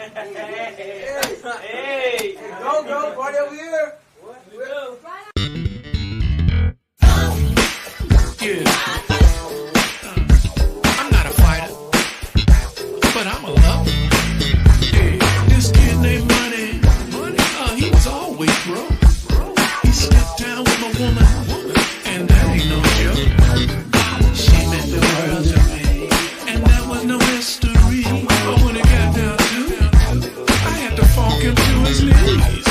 Hey, go, party over here. What? We go. Yeah. I'm not a fighter, but I'm a lover. Yeah. This kid named Money, he was always broke. He stepped down with my woman, and that ain't no joke. She meant the world to me, and that was no mystery. But when it got down to it, I had to funk him to his knees.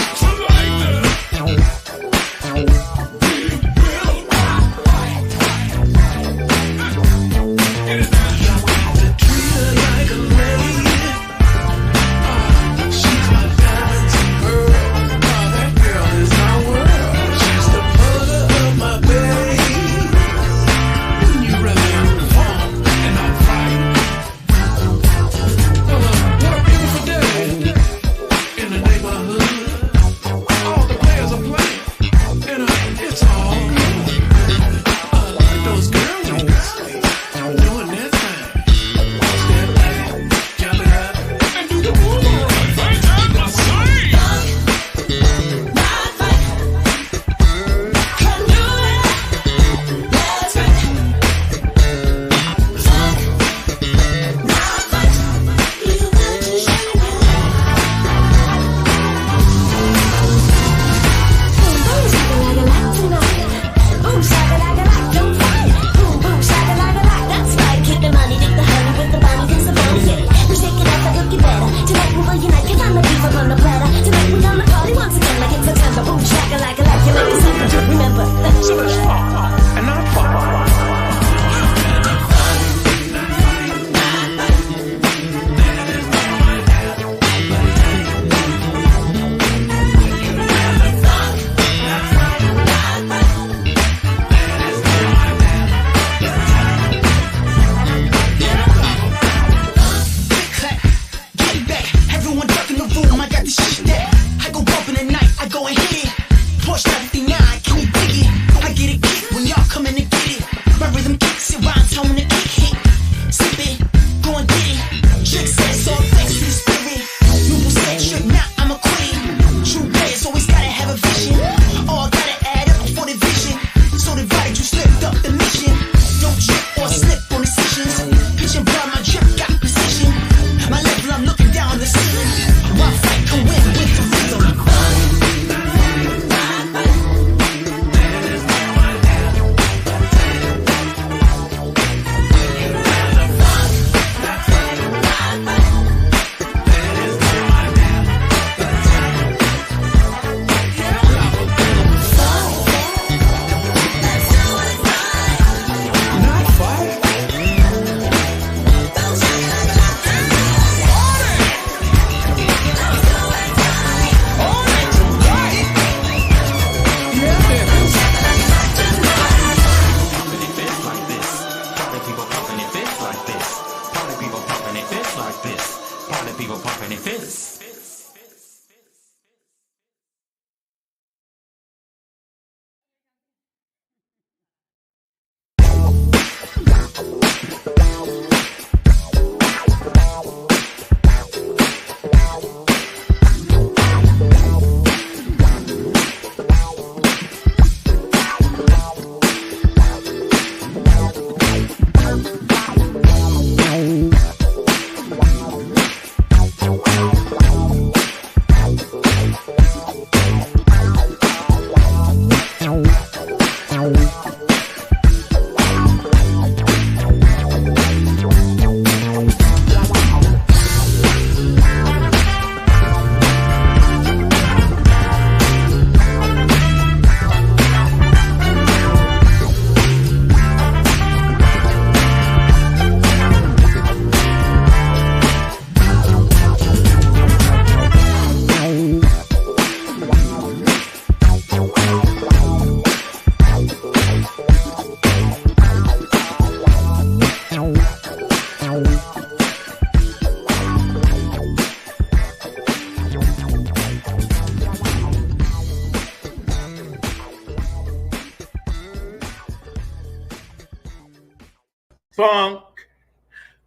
Funk,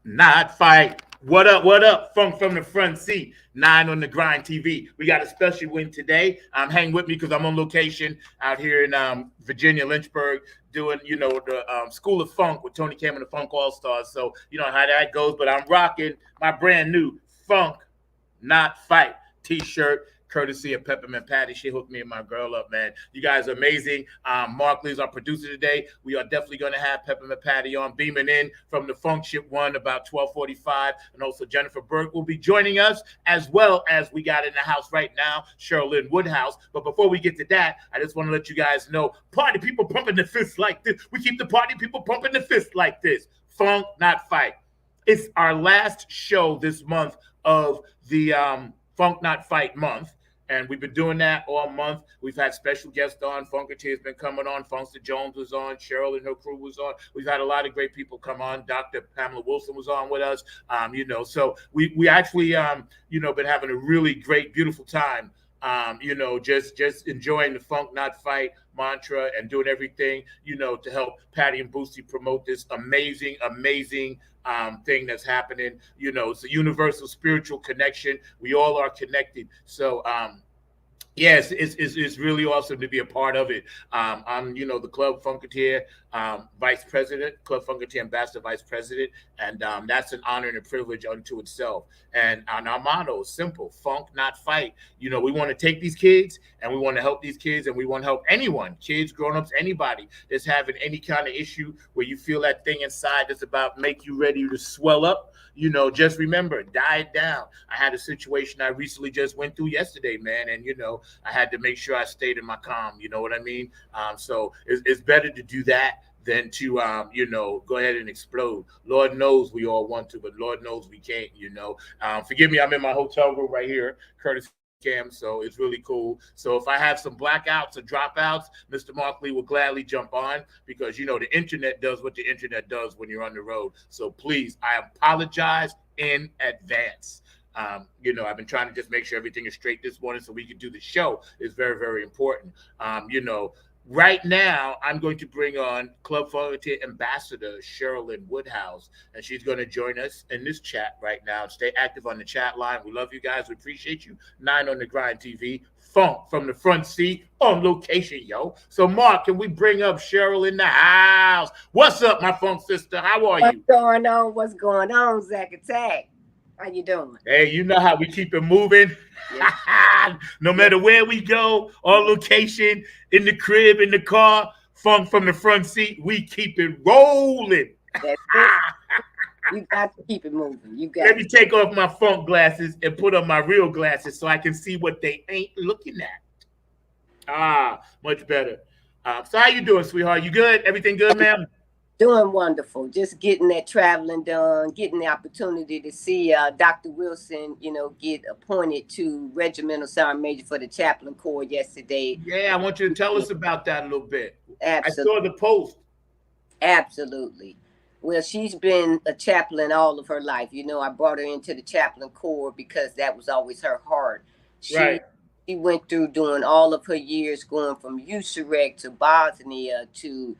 not fight. What up? What up? Funk from the front seat. 9 on the Grind TV. We got a special win today. Hang with me because I'm on location out here in Virginia, Lynchburg, doing the School of Funk with Tony Cam and the Funk All Stars. So you know how that goes. But I'm rocking my brand new Funk Not Fight T-shirt, courtesy of Peppermint Patty. She hooked me and my girl up, man. You guys are amazing. Mark Lee's our producer today. We are definitely going to have Peppermint Patty on, beaming in from the Funk Ship One about 12:45, and also Jennifer Burke will be joining us, as well as we got in the house right now, Sherilyn Woodhouse. But before we get to that, I just want to let you guys know, party people pumping the fists like this. We keep the party people pumping the fists like this. Funk, not fight. It's our last show this month of the Funk Not Fight month. And we've been doing that all month. We've had special guests on. Funketeer's been coming on. Funkster Jones was on. Cheryl and her crew was on. We've had a lot of great people come on. Dr. Pamela Wilson was on with us. So we actually been having a really great, beautiful time. Just enjoying the Funk Not Fight mantra and doing everything, to help Patty and Boosie promote this amazing thing that's happening. It's a universal spiritual connection. We all are connected. So, yes, it's really awesome to be a part of it. I'm, the Club Funketeer Vice President, Club Funketeer Ambassador Vice President, and that's an honor and a privilege unto itself. And our motto is simple: Funk, not fight. We want to take these kids, and we want to help these kids, and we want to help anyone, kids, grown-ups, anybody that's having any kind of issue where you feel that thing inside that's about make you ready to swell up. Just remember, diet down. I had a situation I recently just went through yesterday, man, and I had to make sure I stayed in my calm. You know what I mean? So it's better to do that than to go ahead and explode. Lord knows we all want to, but Lord knows we can't. Forgive me, I'm in my hotel room right here, courtesy Cam, so it's really cool. So if I have some blackouts or dropouts, Mr. Mark Lee will gladly jump on, because the internet does what the internet does when you're on the road. So please, I apologize in advance. I've been trying to just make sure everything is straight this morning so we can do the show. It's very, very important. Right now, I'm going to bring on Club Funketeer Ambassador Sherilyn Woodhouse, and she's going to join us in this chat right now. Stay active on the chat line. We love you guys. We appreciate you. 9 on the Grind TV. Funk from the front seat on location, yo. So, Mark, can we bring up Cheryl in the house? What's up, my funk sister? How are you? What's going on, Zach Attack? How you doing? Hey, you know how we keep it moving. Yeah. No matter where we go, on location, in the crib, in the car, Funk from the front seat, we keep it rolling. That's it. You got to keep it moving. Let me take off my funk glasses and put on my real glasses so I can see what they ain't looking at. Much better. So how you doing, sweetheart? You good? Everything good, ma'am? Doing wonderful. Just getting that traveling done, getting the opportunity to see Dr. Wilson, get appointed to Regimental Sergeant Major for the Chaplain Corps yesterday. Yeah, I want you to tell us about that a little bit. Absolutely. I saw the post. Absolutely. Well, she's been a chaplain all of her life. I brought her into the Chaplain Corps because that was always her heart. She went through doing all of her years, going from USAREC to Bosnia to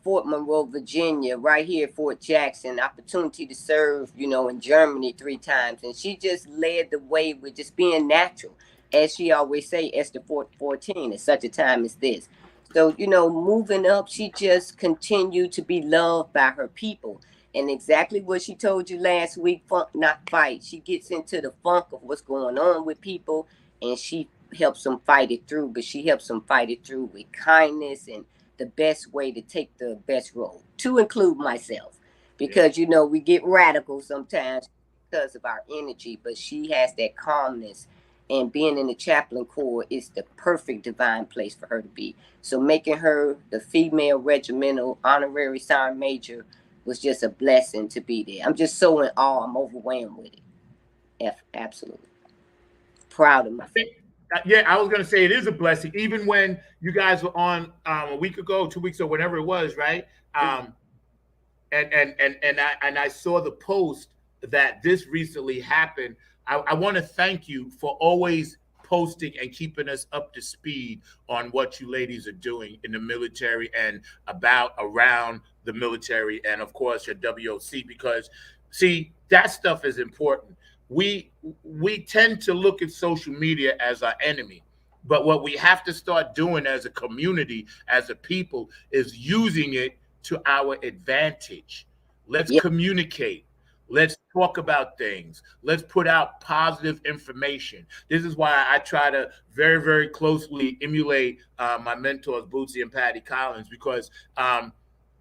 Fort Monroe, Virginia, right here at Fort Jackson, opportunity to serve, in Germany 3 times. And she just led the way with just being natural. As she always say, Esther 14, at such a time as this. So, moving up, she just continued to be loved by her people. And exactly what she told you last week, Funk Not Fight. She gets into the funk of what's going on with people, and she helps them fight it through. But she helps them fight it through with kindness and the best way to take the best role, to include myself, because we get radical sometimes because of our energy, but she has that calmness, and being in the Chaplain Corps is the perfect divine place for her to be. So making her the female regimental honorary sergeant major was just a blessing to be there. I'm just so in awe. I'm overwhelmed with it. Absolutely proud of my family. Yeah, I was going to say it is a blessing. Even when you guys were on a week ago, 2 weeks ago, whenever it was, right? And I saw the post that this recently happened. I want to thank you for always posting and keeping us up to speed on what you ladies are doing in the military and around the military, and of course your WOC, because See, that stuff is important. We tend to look at social media as our enemy. But what we have to start doing as a community, as a people, is using it to our advantage. Let's Yeah. communicate. Let's talk about things. Let's put out positive information. This is why I try to very, very closely emulate my mentors, Bootsy and Patty Collins, because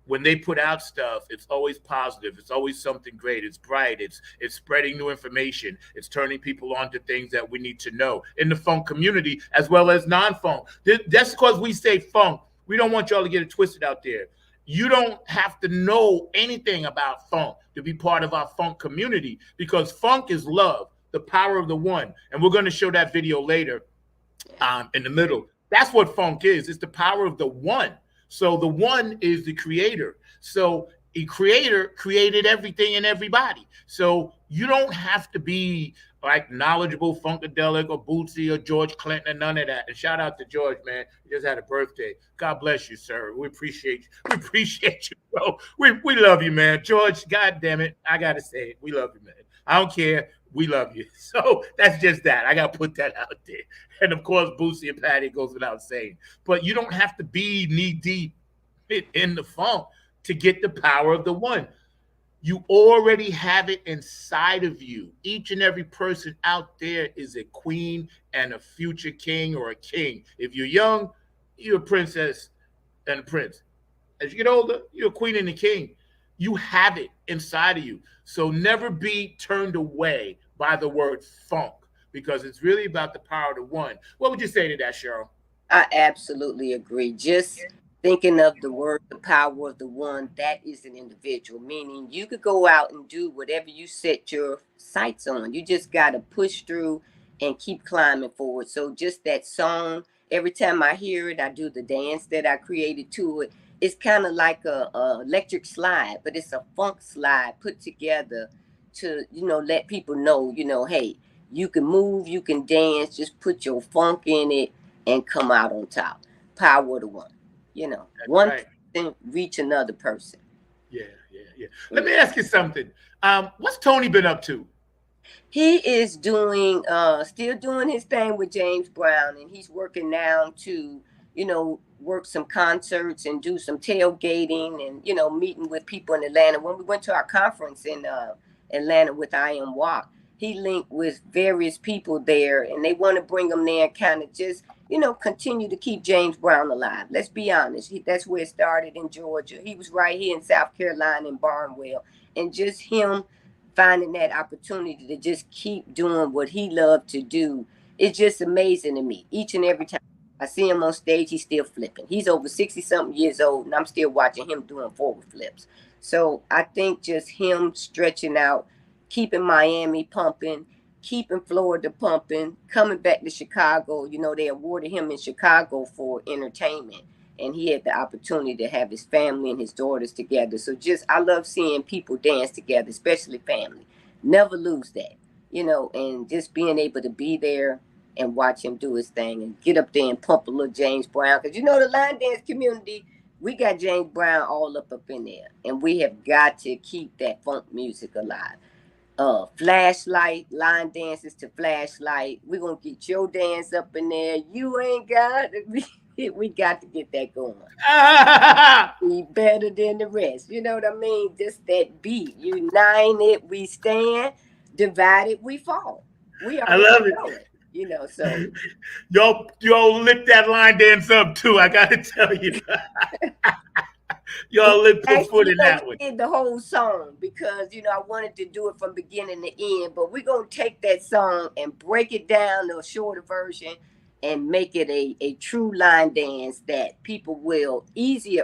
when they put out stuff, it's always positive. It's always something great. It's bright. It's spreading new information. It's turning people on to things that we need to know in the funk community as well as non-funk. That's because we say funk. We don't want y'all to get it twisted out there. You don't have to know anything about funk to be part of our funk community, because funk is love, the power of the one. And we're going to show that video later in the middle. That's what funk is. It's the power of the one. So the one is the creator. So a creator created everything and everybody. So you don't have to be like knowledgeable Funkadelic or Bootsy or George Clinton or none of that. And shout out to George, man. He just had a birthday. God bless you, sir. We appreciate you. We appreciate you, bro. We love you, man. George, God damn it. I gotta say it. We love you, man. I don't care. We love you. So that's just that. I gotta put that out there. And of course, Bootsy and Patty goes without saying. But you don't have to be knee deep in the funk to get the power of the one. You already have it inside of you. Each and every person out there is a queen and a future king or a king. If you're young, you're a princess and a prince. As you get older, you're a queen and a king. You have it inside of you. So never be turned away by the word funk, because it's really about the power of the one. What would you say to that, Cheryl? I absolutely agree. Just thinking of the word, the power of the one, that is an individual, meaning you could go out and do whatever you set your sights on. You just got to push through and keep climbing forward. So just that song, every time I hear it, I do the dance that I created to it. It's kind of like a electric slide, but it's a funk slide put together to, let people know, hey, you can move, you can dance, just put your funk in it and come out on top. Power of the one. That's One right. person reach another person. Yeah. Let me ask you something. What's Tony been up to? He is still doing his thing with James Brown, and he's working now to, work some concerts and do some tailgating and, meeting with people in Atlanta. When we went to our conference in Atlanta with I Am Walk, he linked with various people there, and they want to bring him there and kind of just, continue to keep James Brown alive. Let's be honest. That's where it started in Georgia. He was right here in South Carolina in Barnwell. And just him finding that opportunity to just keep doing what he loved to do is just amazing to me. Each and every time I see him on stage, he's still flipping. He's over 60-something years old, and I'm still watching him doing forward flips. So I think just him stretching out, keeping Miami pumping, keeping Florida pumping, coming back to Chicago. They awarded him in Chicago for entertainment, and he had the opportunity to have his family and his daughters together. So I love seeing people dance together, especially family. Never lose that, and just being able to be there and watch him do his thing and get up there and pump a little James Brown. Because the line dance community, we got James Brown all up in there, and we have got to keep that funk music alive. Flashlight, line dances to flashlight. We're gonna get your dance up in there. You ain't got it. We got to get that going. Be better than the rest. You know what I mean? Just that beat. United we stand, divided we fall. I love it. So y'all lit that line dance up too. I gotta tell you. Y'all lit put foot in that one. Did the whole song because I wanted to do it from beginning to end, but we're gonna take that song and break it down to a shorter version and make it a true line dance that people will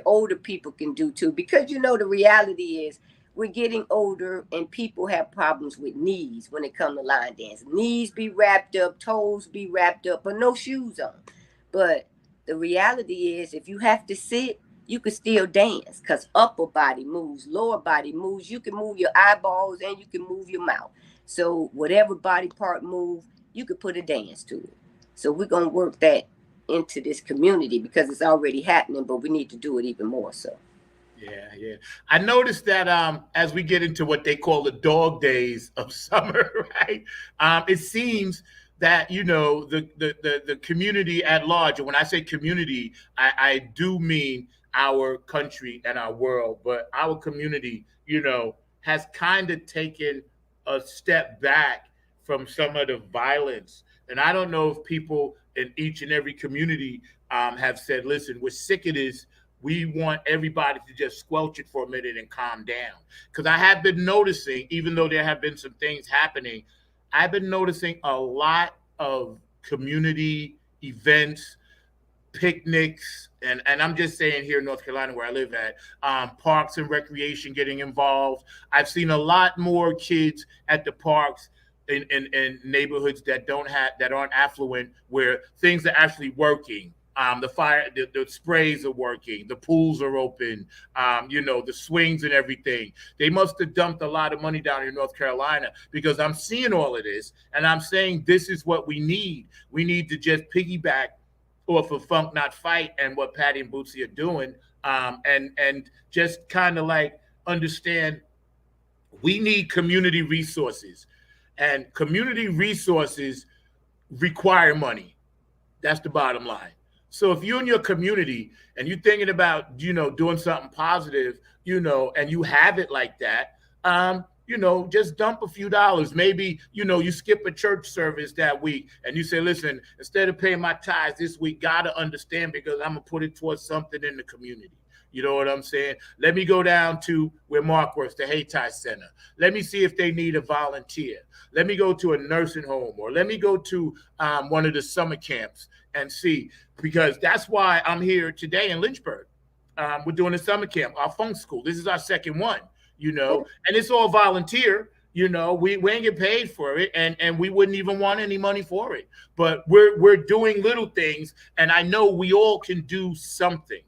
older people can do too. Because the reality is we're getting older and people have problems with knees when it comes to line dance. Knees be wrapped up, toes be wrapped up, but no shoes on. But the reality is if you have to sit, you can still dance because upper body moves, lower body moves. You can move your eyeballs and you can move your mouth. So whatever body part move, you could put a dance to it. So we're going to work that into this community because it's already happening, but we need to do it even more so. Yeah, yeah. I noticed that as we get into what they call the dog days of summer, right? It seems that the community at large, and when I say community, I do mean our country and our world, but our community, has kind of taken a step back from some of the violence. And I don't know if people in each and every community have said, listen, we're sick of this. We want everybody to just squelch it for a minute and calm down. Because I have been noticing, even though there have been some things happening, I've been noticing a lot of community events, picnics, and I'm just saying here in North Carolina where I live at, parks and recreation getting involved. I've seen a lot more kids at the parks in neighborhoods that aren't affluent, where things are actually working. The sprays are working, the pools are open, the swings and everything. They must have dumped a lot of money down in North Carolina, because I'm seeing all of this and I'm saying this is what we need. We need to just piggyback off of Funk Not Fight and what Patty and Bootsy are doing, and just kind of like understand we need community resources, and community resources require money. That's the bottom line. So if you're in your community and you're thinking about, doing something positive, and you have it like that, just dump a few dollars. Maybe, you skip a church service that week and you say, listen, instead of paying my tithes this week, gotta understand, because I'm gonna put it towards something in the community. You know what I'm saying? Let me go down to where Mark works, the Hayti Center. Let me see if they need a volunteer. Let me go to a nursing home, or let me go to one of the summer camps and see, because that's why I'm here today in Lynchburg. We're doing a summer camp, our funk school. This is our second one, and it's all volunteer. We ain't get paid for it, and we wouldn't even want any money for it. But we're doing little things, and I know we all can do something,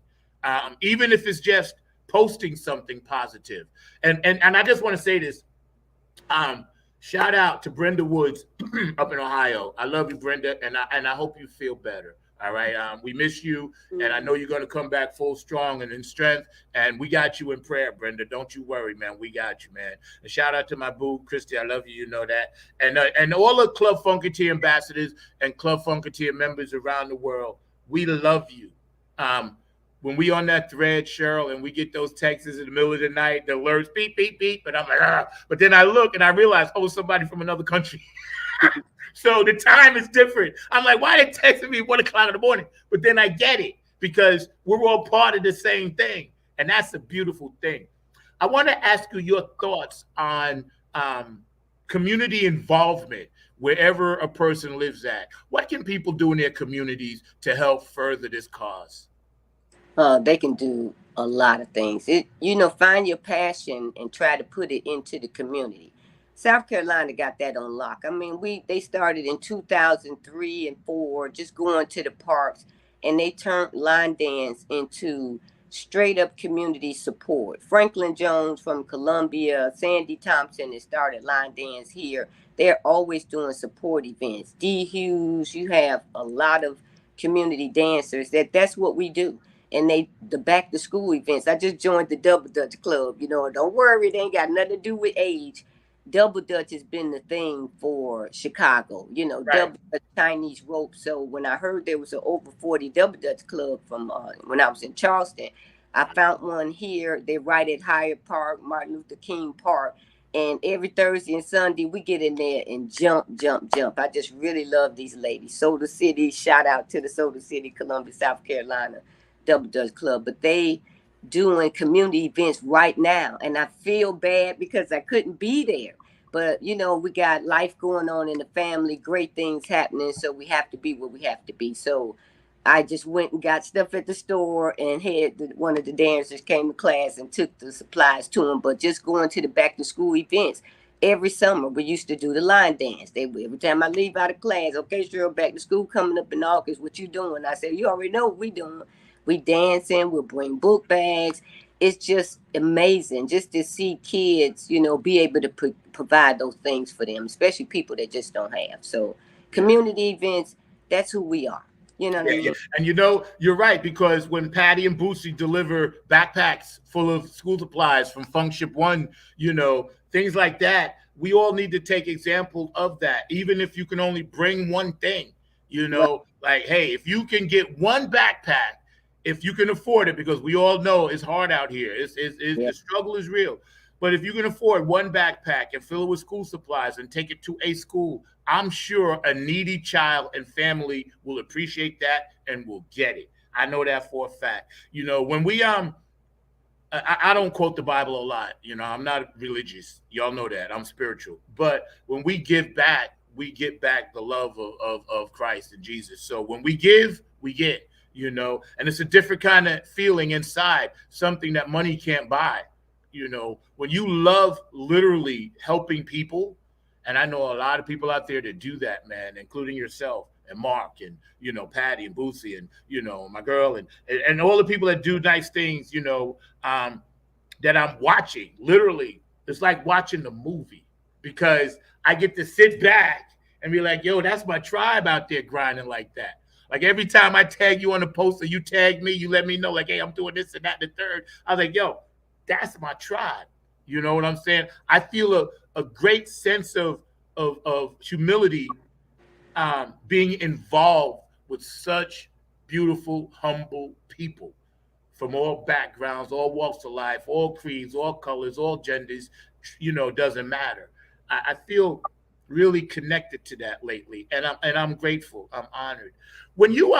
even if it's just posting something positive. And I just want to say this. Shout out to Brenda Woods up in Ohio. I love you, Brenda, and I hope you feel better. All right. We miss you, and I know you're going to come back full strong and in strength. And we got you in prayer, Brenda. Don't you worry, man. We got you, man. And shout out to my boo, Christy. I love you. You know that. And all the Club Funketeer ambassadors and Club Funketeer members around the world, we love you. When we on that thread, Cheryl, and we get those texts in the middle of the night, the alerts, beep, beep, beep, and I'm like, ah. But then I look and I realize, oh, somebody from another country. So the time is different. I'm like, why they texting me 1 o'clock in the morning? But then I get it, because we're all part of the same thing. And that's a beautiful thing. I want to ask you your thoughts on community involvement wherever a person lives at. What can people do in their communities to help further this cause? They can do a lot of things. Find your passion and try to put it into the community. South Carolina got that on lock. I mean, they started in 2003 and 4, just going to the parks, and they turned line dance into straight up community support. Franklin Jones from Columbia, Sandy Thompson has started line dance here. They're always doing support events. D Hughes, you have a lot of community dancers. That's what we do. And the back to school events. I just joined the Double Dutch Club. Don't worry, it ain't got nothing to do with age. Double Dutch has been the thing for Chicago. Right. Double Dutch Chinese rope. So when I heard there was an over 40 Double Dutch Club from when I was in Charleston, I found one here. They're right at Hyatt Park, Martin Luther King Park. And every Thursday and Sunday, we get in there and jump, jump, jump. I just really love these ladies. Soda City, shout out to the Soda City, Columbia, South Carolina Double Dutch Club. But they doing community events right now. And I feel bad because I couldn't be there. But, we got life going on in the family, great things happening. So we have to be where we have to be. So I just went and got stuff at the store and had one of the dancers came to class and took the supplies to them. But just going to the back to school events, every summer we used to do the line dance. Every time I leave out of class, okay, Cheryl, back to school coming up in August, what you doing? I said, you already know what we doing. We dancing, we'll bring book bags. It's just amazing just to see kids, be able to provide those things for them, especially people that just don't have. So community events, that's who we are. You know what I mean? And you know, you're right, because when Patty and Boosie deliver backpacks full of school supplies from Funkship One, you know, things like that, we all need to take example of that. Even if you can only bring one thing, you Right. know, like, hey, if you can get one backpack, if you can afford it, because we all know it's hard out here. Yeah. The struggle is real. But if you can afford one backpack and fill it with school supplies and take it to a school, I'm sure a needy child and family will appreciate that and will get it. I know that for a fact. You know, when we I don't quote the Bible a lot. You know, I'm not religious. Y'all know that. I'm spiritual. But when we give back, we get back the love of Christ and Jesus. So when we give, we get, you know, and it's a different kind of feeling inside, something that money can't buy. You know, when you love literally helping people, and I know a lot of people out there that do that, man, including yourself and Mark and, you know, Patty and Boosie and, you know, my girl and all the people that do nice things, you know, um, that I'm watching. Literally, it's like watching the movie, because I get to sit back and be like, yo, that's my tribe out there grinding like that. Like every time I tag you on the post or you tag me, you let me know, like, hey, I'm doing this and that and the third. I was like, yo, that's my tribe. You know what I'm saying? I feel a great sense of humility, being involved with such beautiful, humble people from all backgrounds, all walks of life, all creeds, all colors, all genders. You know, doesn't matter. I feel really connected to that lately, and I'm grateful. I'm honored. When you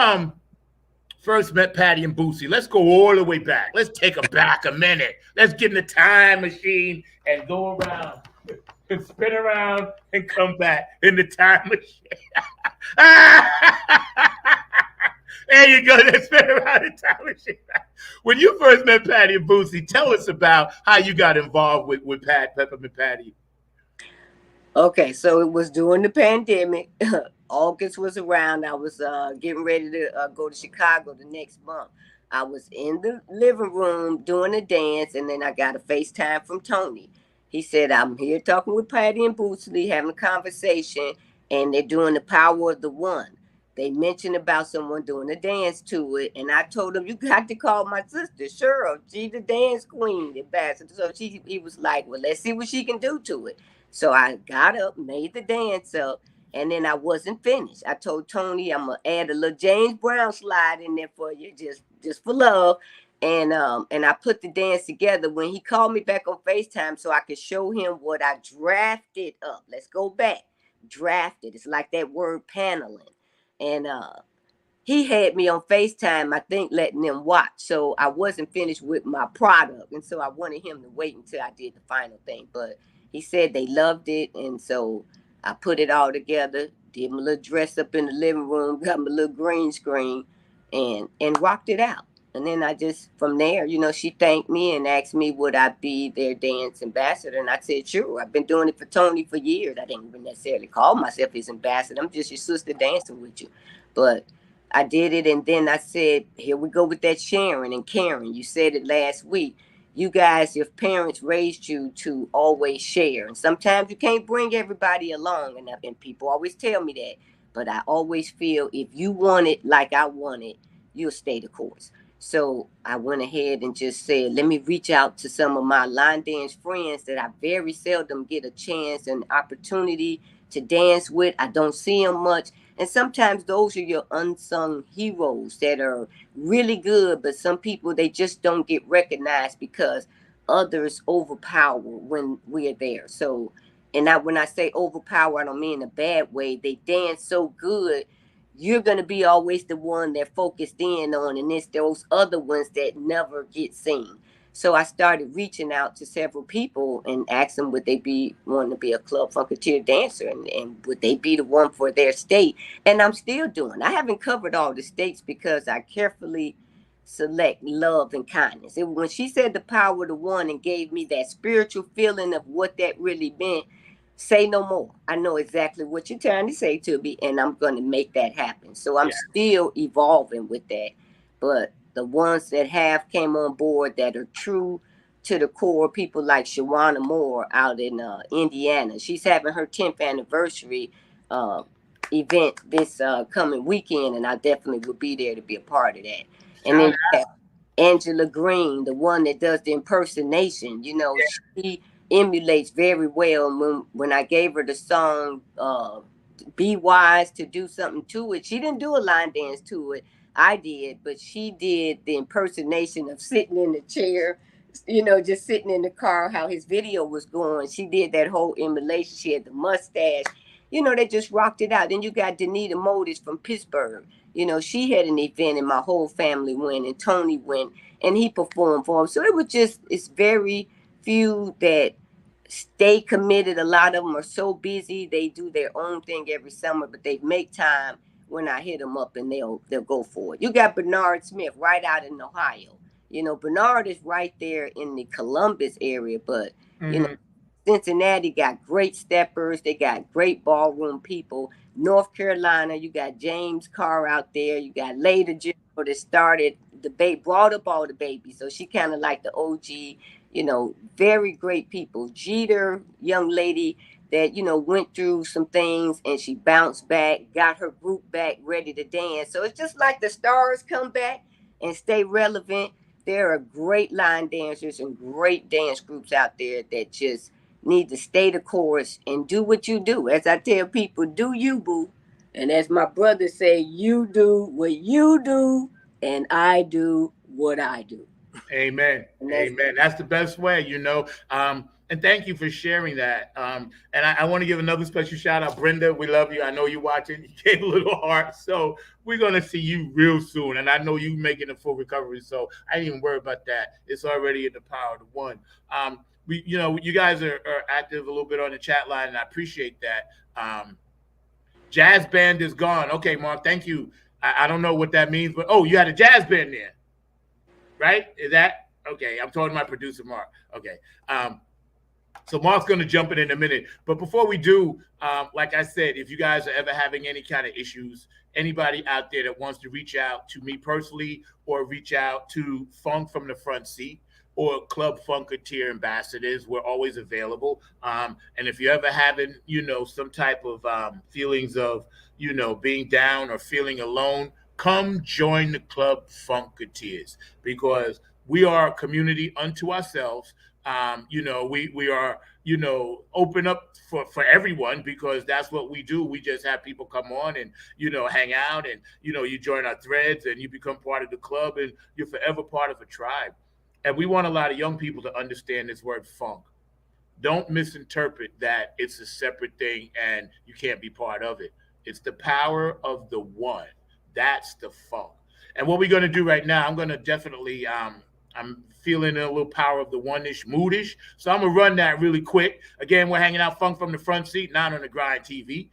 first met Patty and Boosie, let's go all the way back. Let's take a back a minute. Let's get in the time machine and go around and spin around and come back in the time machine. There you go. Let's spin around the time machine. When you first met Patty and Boosie, tell us about how you got involved with Peppermint Patty. Okay, so it was during the pandemic. August was around. I was getting ready to go to Chicago the next month. I was in the living room doing a dance, and then I got a FaceTime from Tony. He said, I'm here talking with Patty and Boosley, having a conversation, and they're doing the power of the one. They mentioned about someone doing a dance to it, and I told him, you got to call my sister, Cheryl. She's the dance queen, the ambassador. So he was like, well, let's see what she can do to it. So I got up, made the dance up, and then I wasn't finished. I told Tony I'm gonna add a little James Brown slide in there for you, just for love. And I put the dance together when he called me back on FaceTime so I could show him what I drafted up. Let's go back. Drafted. It's like that word paneling. And he had me on FaceTime, I think, letting them watch. So I wasn't finished with my product. And so I wanted him to wait until I did the final thing. But he said they loved it. And so I put it all together, did my little dress up in the living room, got my little green screen, and rocked it out. And then I just, from there, she thanked me and asked me would I be their dance ambassador. And I said, sure. I've been doing it for Tony for years. I didn't even necessarily call myself his ambassador. I'm just your sister dancing with you. But I did it, and then I said, here we go with that sharing and caring. You said it last week. You guys, if parents raised you to always share, and sometimes you can't bring everybody along, and people always tell me that, but I always feel if you want it like I want it, you'll stay the course. So I went ahead and just said, let me reach out to some of my line dance friends that I very seldom get a chance and opportunity to dance with. I don't see them much. And sometimes those are your unsung heroes that are really good, but some people, they just don't get recognized because others overpower when we're there. So, when I say overpower, I don't mean in a bad way. They dance so good, you're going to be always the one they're focused in on, and it's those other ones that never get seen. So I started reaching out to several people and asked them would they be wanting to be a club funketeer dancer, and would they be the one for their state. And I'm still doing. I haven't covered all the states because I carefully select love and kindness. When she said the power of the one and gave me that spiritual feeling of what that really meant, say no more. I know exactly what you're trying to say to me, and I'm going to make that happen. So I'm Yeah. still evolving with that. But the ones that have came on board that are true to the core, people like Shawana Moore out in Indiana. She's having her 10th anniversary uh, event this coming weekend, and I definitely will be there to be a part of that. And then you have Angela Green, the one that does the impersonation. You know, she emulates very well. When I gave her the song "Be Wise" to do something to it, she didn't do a line dance to it. I did, but she did the impersonation of sitting in the chair, you know, just sitting in the car, how his video was going. She did that whole emulation. She had the mustache. You know, they just rocked it out. Then you got Danita Modis from Pittsburgh. You know, she had an event and my whole family went, and Tony went and he performed for him. So it was just, it's very few that stay committed. A lot of them are so busy. They do their own thing every summer, but they make time when I hit them up and they'll go for it. You got Bernard Smith right out in Ohio. You know, Bernard is right there in the Columbus area, but you know, Cincinnati got great steppers. They got great ballroom people. North Carolina, you got James Carr out there. You got Leda Jill that started brought up all the babies. So she kind of like the OG, you know, very great people. Jeter, young lady that, you know, went through some things and she bounced back, got her group back ready to dance. So it's just like the stars come back and stay relevant. There are great line dancers and great dance groups out there that just need to stay the course and do what you do. As I tell people, do you, boo. And as my brother say, you do what you do and I do what I do. Amen. Amen. That's the best way, you know. And thank you for sharing that. And I want to give another special shout out, Brenda. We love you. I know you're watching. You gave a little heart. So we're going to see you real soon. And I know you making a full recovery. So I ain't even worry about that. It's already in the power of the one. You know, you guys are active a little bit on the chat line, and I appreciate that. Jazz band is gone. Okay, Mark, thank you. I don't know what that means, but you had a jazz band there, right? Is that okay? I'm talking to my producer, Mark. Okay. So Mark's going to jump in a minute. But before we do, like I said, if you guys are ever having any kind of issues, anybody out there that wants to reach out to me personally or reach out to Funk from the Front Seat or Club Funketeer ambassadors, we're always available. And if you're ever having, you know, some type of feelings of, you know, being down or feeling alone, come join the Club Funketeers, because we are a community unto ourselves. You know, we are, you know, open up for everyone, because that's what we do. We just have people come on and, you know, hang out, and, you know, you join our threads and you become part of the club, and you're forever part of a tribe. And we want a lot of young people to understand this word funk. Don't misinterpret that it's a separate thing and you can't be part of it. It's the power of the one. That's the funk. And what we're going to do right now, I'm going to definitely, I'm feeling a little power of the one-ish, moodish. So I'm going to run that really quick. Again, we're hanging out Funk from the Front Seat, not on the Grind TV.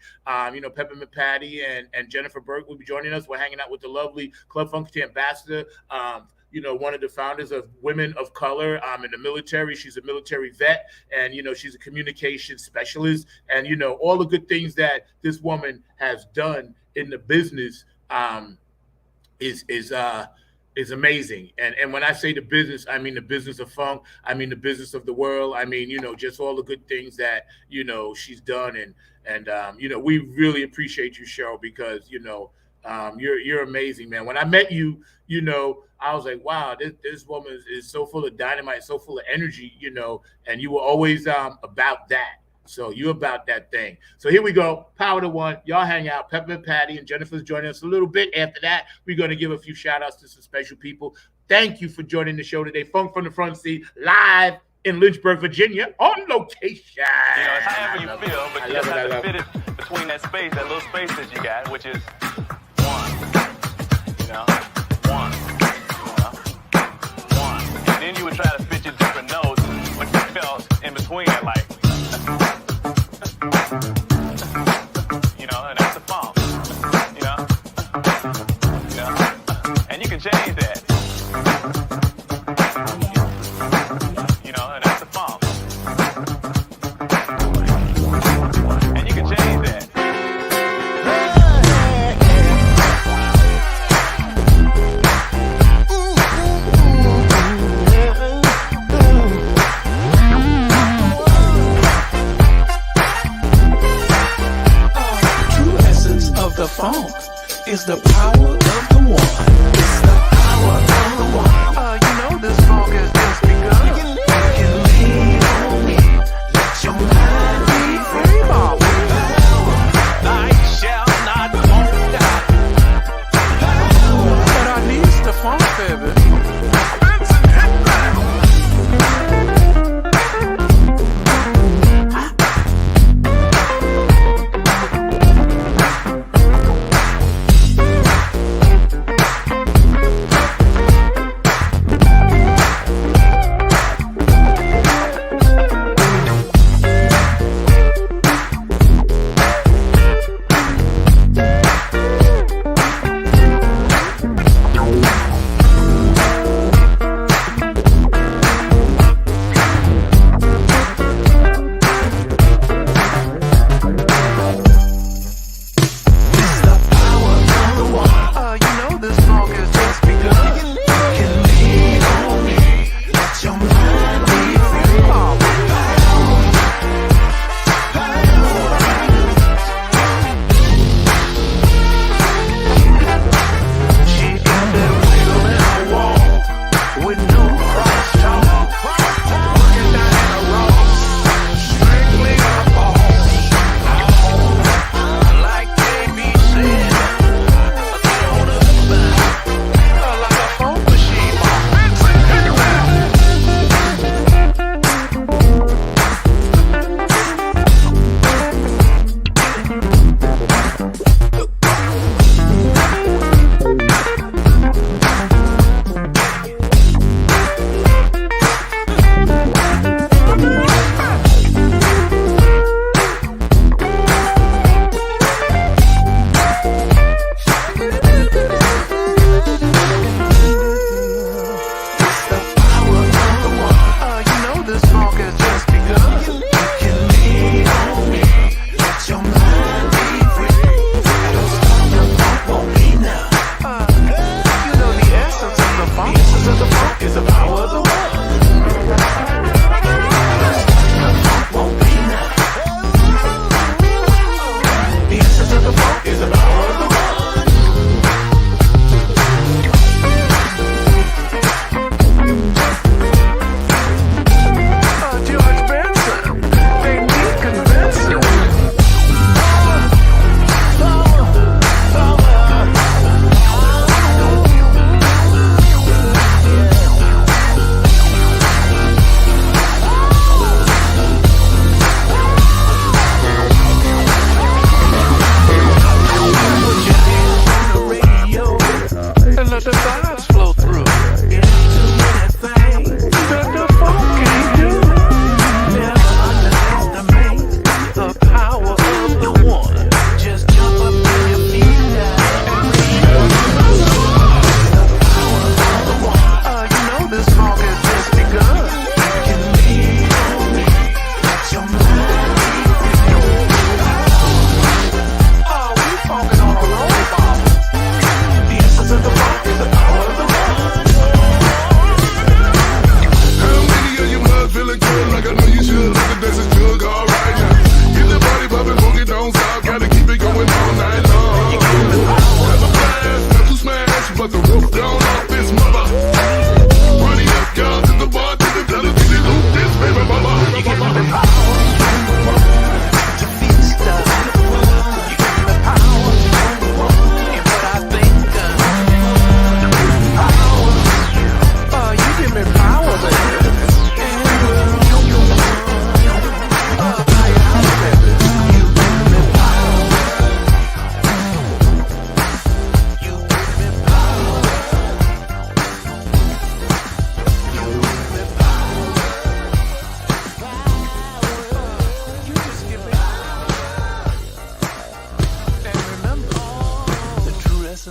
You know, Peppermint Patty and Jennifer Burke will be joining us. We're hanging out with the lovely Club Funketeer ambassador, you know, one of the founders of Women of Color in the military. She's a military vet, and, you know, she's a communication specialist. And, you know, all the good things that this woman has done in the business is amazing. And when I say the business, I mean the business of funk. I mean the business of the world. I mean, you know, just all the good things that, you know, she's done. And you know, we really appreciate you, Cheryl, because, you know, you're amazing, man. When I met you, you know, I was like, wow, this woman is so full of dynamite, so full of energy, you know, and you were always about that. So you're about that thing. So here we go. Power to one. Y'all hang out. Peppermint Patty and Jennifer's joining us a little bit. After that, we're going to give a few shout outs to some special people. Thank you for joining the show today. Funk from the Front Seat, live in Lynchburg, Virginia, on location. You know, it's however you feel, but you just have to fit it between that space, that little space that you got, which is one. You know, one. You know, one. And then you would try to fit your different notes, but you felt in between it, like. You know, and that's the funk. You know, and you can change that. You know, and that's the funk. And you can change that. funk is the power of the one. It's the power of the one. You know this funk has just begun. You can lean on me, let your mind be free, Bob. Thou shalt not won't die. But I need the funk, baby.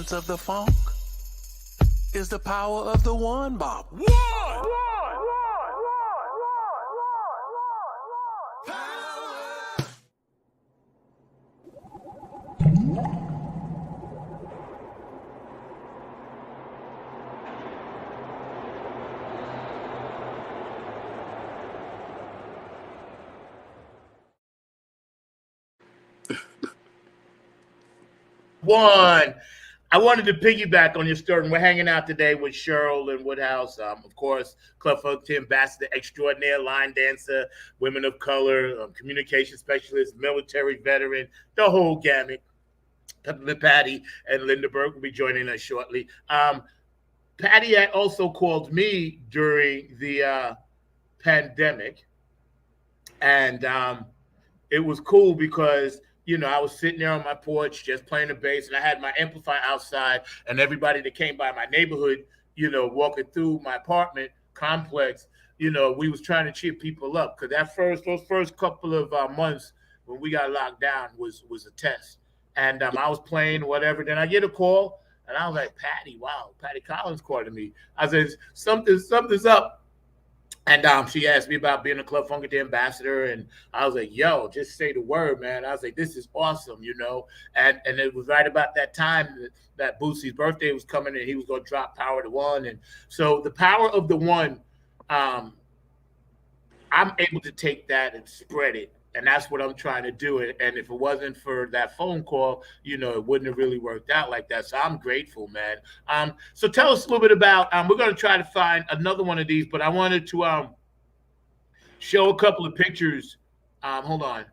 Of the funk is the power of the one, Bob. One! One. I wanted to piggyback on your story. And we're hanging out today with Cheryl and Woodhouse, of course, Club Funk Ambassador Extraordinaire, line dancer, women of color, communication specialist, military veteran, the whole gamut. Patty and Linda Burke will be joining us shortly. Patty also called me during the pandemic, and it was cool because I was sitting there on my porch just playing the bass, and I had my amplifier outside, and everybody that came by my neighborhood, walking through my apartment complex, we was trying to cheer people up because those first couple of months when we got locked down was a test, and I was playing whatever. Then I get a call, and I was like, Patty, wow, Patty Collins calling me. I said, something's up. And she asked me about being a Club Funk ambassador, and I was like, "Yo, just say the word, man." I was like, "This is awesome," And it was right about that time that Boosie's birthday was coming, and he was going to drop Power to One, and so the Power of the One, I'm able to take that and spread it, and that's what I'm trying to do. And if it wasn't for that phone call, it wouldn't have really worked out like that. So I'm grateful, man. So tell us a little bit about. We're going to try to find another one of these, but I wanted to show a couple of pictures. Hold on.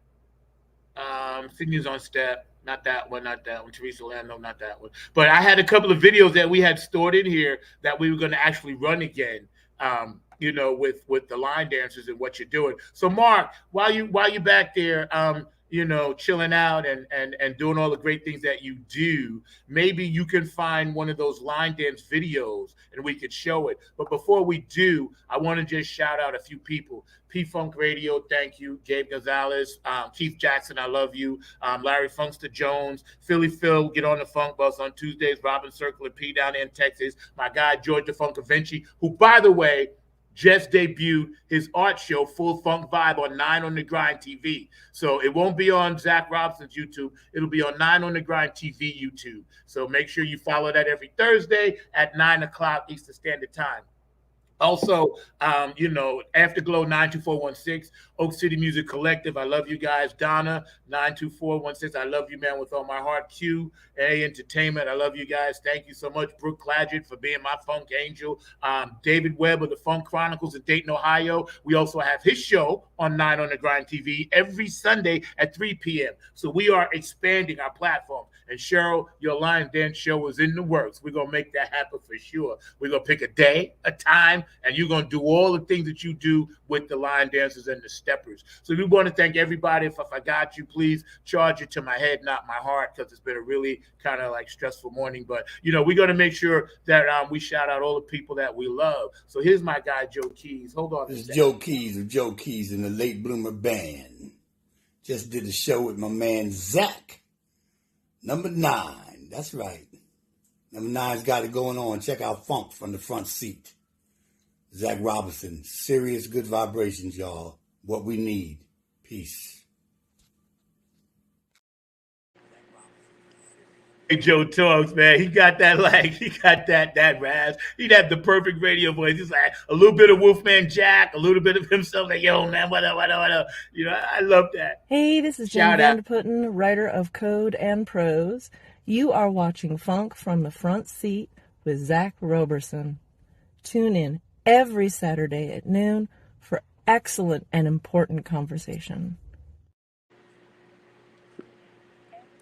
Sydney's on step. Not that one. Teresa Lando, not that one. But I had a couple of videos that we had stored in here that we were going to actually run again. With the line dancers and what you're doing. So Mark, while you back there, chilling out and doing all the great things that you do, maybe you can find one of those line dance videos and we could show it. But before we do, I want to just shout out a few people. P-Funk Radio, thank you. Gabe Gonzalez, Keith Jackson, I love you. Larry Funkster Jones, Philly Phil, get on the Funk Bus on Tuesdays. Robin Circle and P down there in Texas. My guy, George the Funk Vinci, who, by the way, just debuted his art show, Full Funk Vibe, on 9 on the Grind TV. So it won't be on Zach Robson's YouTube. It'll be on 9 on the Grind TV YouTube. So make sure you follow that every Thursday at 9 o'clock Eastern Standard Time. Also, Afterglow 92416, Oak City Music Collective. I love you guys. Donna 92416. I love you, man, with all my heart. QA Entertainment. I love you guys. Thank you so much. Brooke Cladgett for being my funk angel. David Webb of the Funk Chronicles in Dayton, Ohio. We also have his show on 9 on the Grind TV every Sunday at 3 p.m. So we are expanding our platform. And Cheryl, your line dance show is in the works. We're going to make that happen for sure. We're going to pick a day, a time, and you're going to do all the things that you do with the line dancers and the steppers. So we want to thank everybody. If I forgot you, please charge it to my head, not my heart, because it's been a really kind of like stressful morning. But, we're going to make sure that we shout out all the people that we love. So here's my guy, Joe Keys. Hold on. This is Joe Keys of Joe Keys and the Late Bloomer Band. Just did a show with my man, Zach. Number 9, that's right. Number 9's got it going on. Check out Funk from the Front Seat. Zach Robinson, serious good vibrations, y'all. What we need. Peace. Hey, Joe talks, man. He got that that rasp. He'd have the perfect radio voice. He's like a little bit of Wolfman Jack, a little bit of himself. Like, yo, man, what up. I love that. Hey, this is Jen Vanderputten, writer of Code and Prose. You are watching Funk from the Front Seat with Zach Roberson. Tune in every Saturday at noon for excellent and important conversation.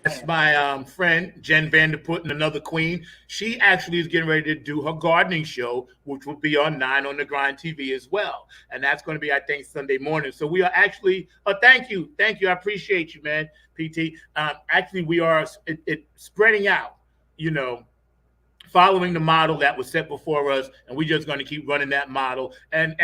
That's my friend, Jen Vanderputten, another queen. She actually is getting ready to do her gardening show, which will be on 9 on the Grind TV as well. And that's going to be, I think, Sunday morning. So we are actually, thank you. I appreciate you, man, PT. Actually, we are spreading out, following the model that was set before us, and we're just going to keep running that model. And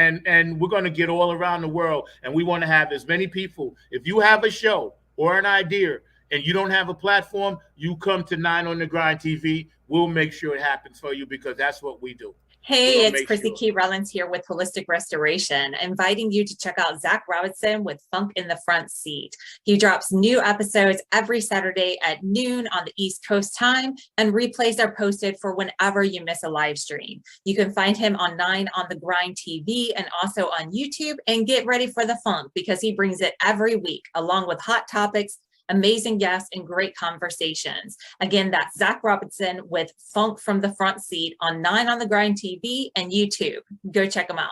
we're going to get all around the world, and we want to have as many people. If you have a show or an idea, and you don't have a platform, you come to 9 on the Grind TV. We'll make sure it happens for you because that's what we do. Hey, it's Chrissy Key Rollins here with Holistic Restoration, inviting you to check out Zach Robinson with Funk in the Front Seat. He drops new episodes every Saturday at noon on the East Coast time, and replays are posted for whenever you miss a live stream. You can find him on 9 on the Grind TV and also on YouTube, and get ready for the funk because he brings it every week along with hot topics, amazing guests, and great conversations. Again, that's Zach Robinson with Funk from the Front Seat on 9 on the Grind TV and YouTube. Go check them out.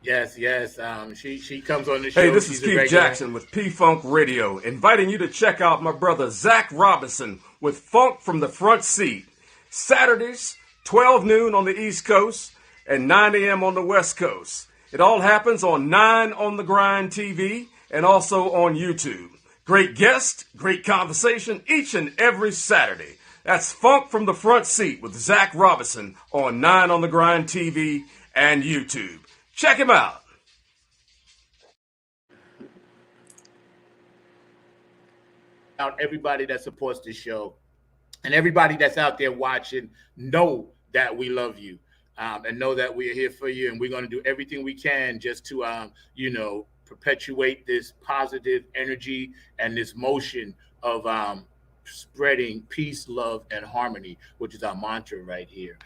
Yes. She comes on the show. Hey, this is She's a Keith regular. Jackson with P-Funk Radio, inviting you to check out my brother Zach Robinson with Funk from the Front Seat. Saturdays, 12 noon on the East Coast and 9 a.m. on the West Coast. It all happens on 9 on the Grind TV and also on YouTube. Great guest, great conversation each and every Saturday. That's Funk from the Front Seat with Zach Robinson on 9 on the Grind TV and YouTube. Check him out. Out everybody that supports this show and everybody that's out there watching, know that we love you, and know that we are here for you, and we're going to do everything we can just to perpetuate this positive energy and this motion of spreading peace, love, and harmony, which is our mantra right here.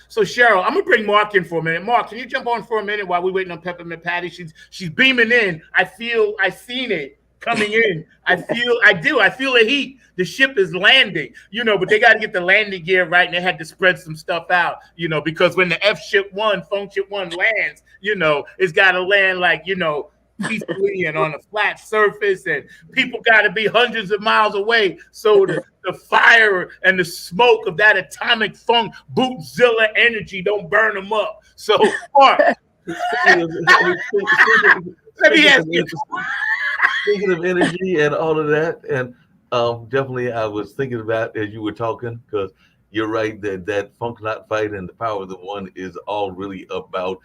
So Cheryl, I'm gonna bring Mark in for a minute. Mark, can you jump on for a minute while we're waiting on Peppermint Patty? She's beaming in. I've seen it coming in. I feel the heat. The ship is landing, but they got to get the landing gear right, and they had to spread some stuff out, because when the Funk Ship 1 lands, it's got to land like, peacefully and on a flat surface, and people got to be hundreds of miles away so the fire and the smoke of that atomic funk bootzilla energy don't burn them up. So, Mark, let me ask you. Speaking of energy and all of that, and definitely I was thinking about as you were talking, because you're right that Funk Not Fight and the Power of the One is all really about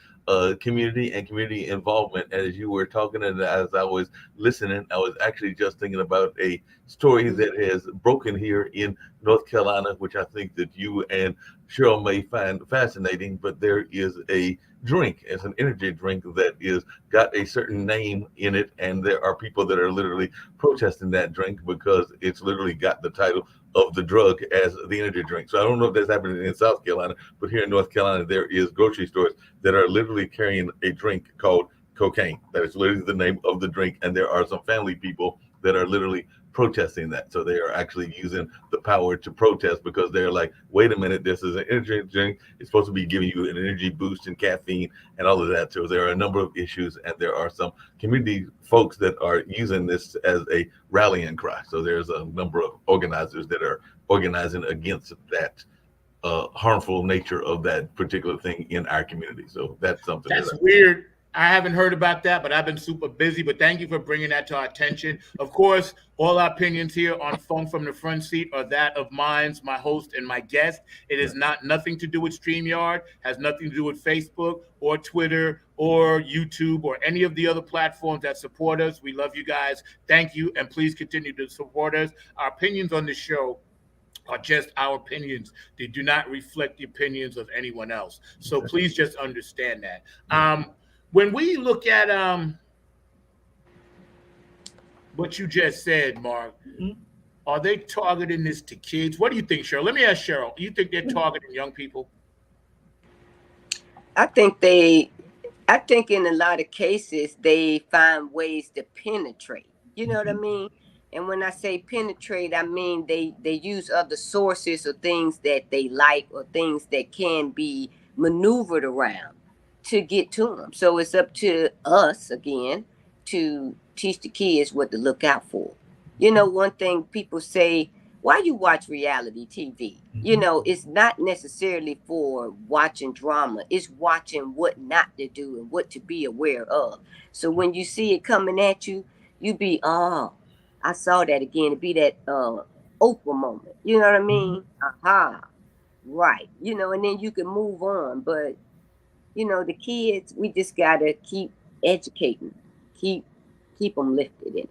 community and community involvement. As you were talking and as I was listening, I was actually just thinking about a story that has broken here in North Carolina, which I think that you and Cheryl may find fascinating. But there is a drink, it's an energy drink that is got a certain name in it, and there are people that are literally protesting that drink because it's literally got the title of the drug as the energy drink. So I don't know if that's happening in South Carolina, but here in North Carolina, there is grocery stores that are literally carrying a drink called cocaine. That is literally the name of the drink. And there are some family people that are literally protesting that. So they are actually using the power to protest because they're like, wait a minute, this is an energy drink. It's supposed to be giving you an energy boost and caffeine and all of that. So there are a number of issues, and there are some community folks that are using this as a rallying cry. So there's a number of organizers that are organizing against that harmful nature of that particular thing in our community. So that's something that's weird. I haven't heard about that, but I've been super busy. But thank you for bringing that to our attention. Of course, all our opinions here on Funk from the Front Seat are that of mine, my host, and my guest. It is nothing to do with StreamYard, has nothing to do with Facebook or Twitter or YouTube or any of the other platforms that support us. We love you guys. Thank you, and please continue to support us. Our opinions on this show are just our opinions. They do not reflect the opinions of anyone else. So please just understand that. When we look at what you just said, Mark, are they targeting this to kids? What do you think, Cheryl? Let me ask Cheryl. You think they're targeting young people? I think in a lot of cases, they find ways to penetrate. You know what I mean? And when I say penetrate, I mean they use other sources or things that they like or things that can be maneuvered around to get to them. So it's up to us, again, to teach the kids what to look out for. One thing people say, why you watch reality TV? It's not necessarily for watching drama. It's watching what not to do and what to be aware of. So when you see it coming at you, you be, oh, I saw that again. It be that Oprah moment. You know what I mean? Aha. Right. And then you can move on. But the kids, we just gotta keep educating, keep them lifted in it.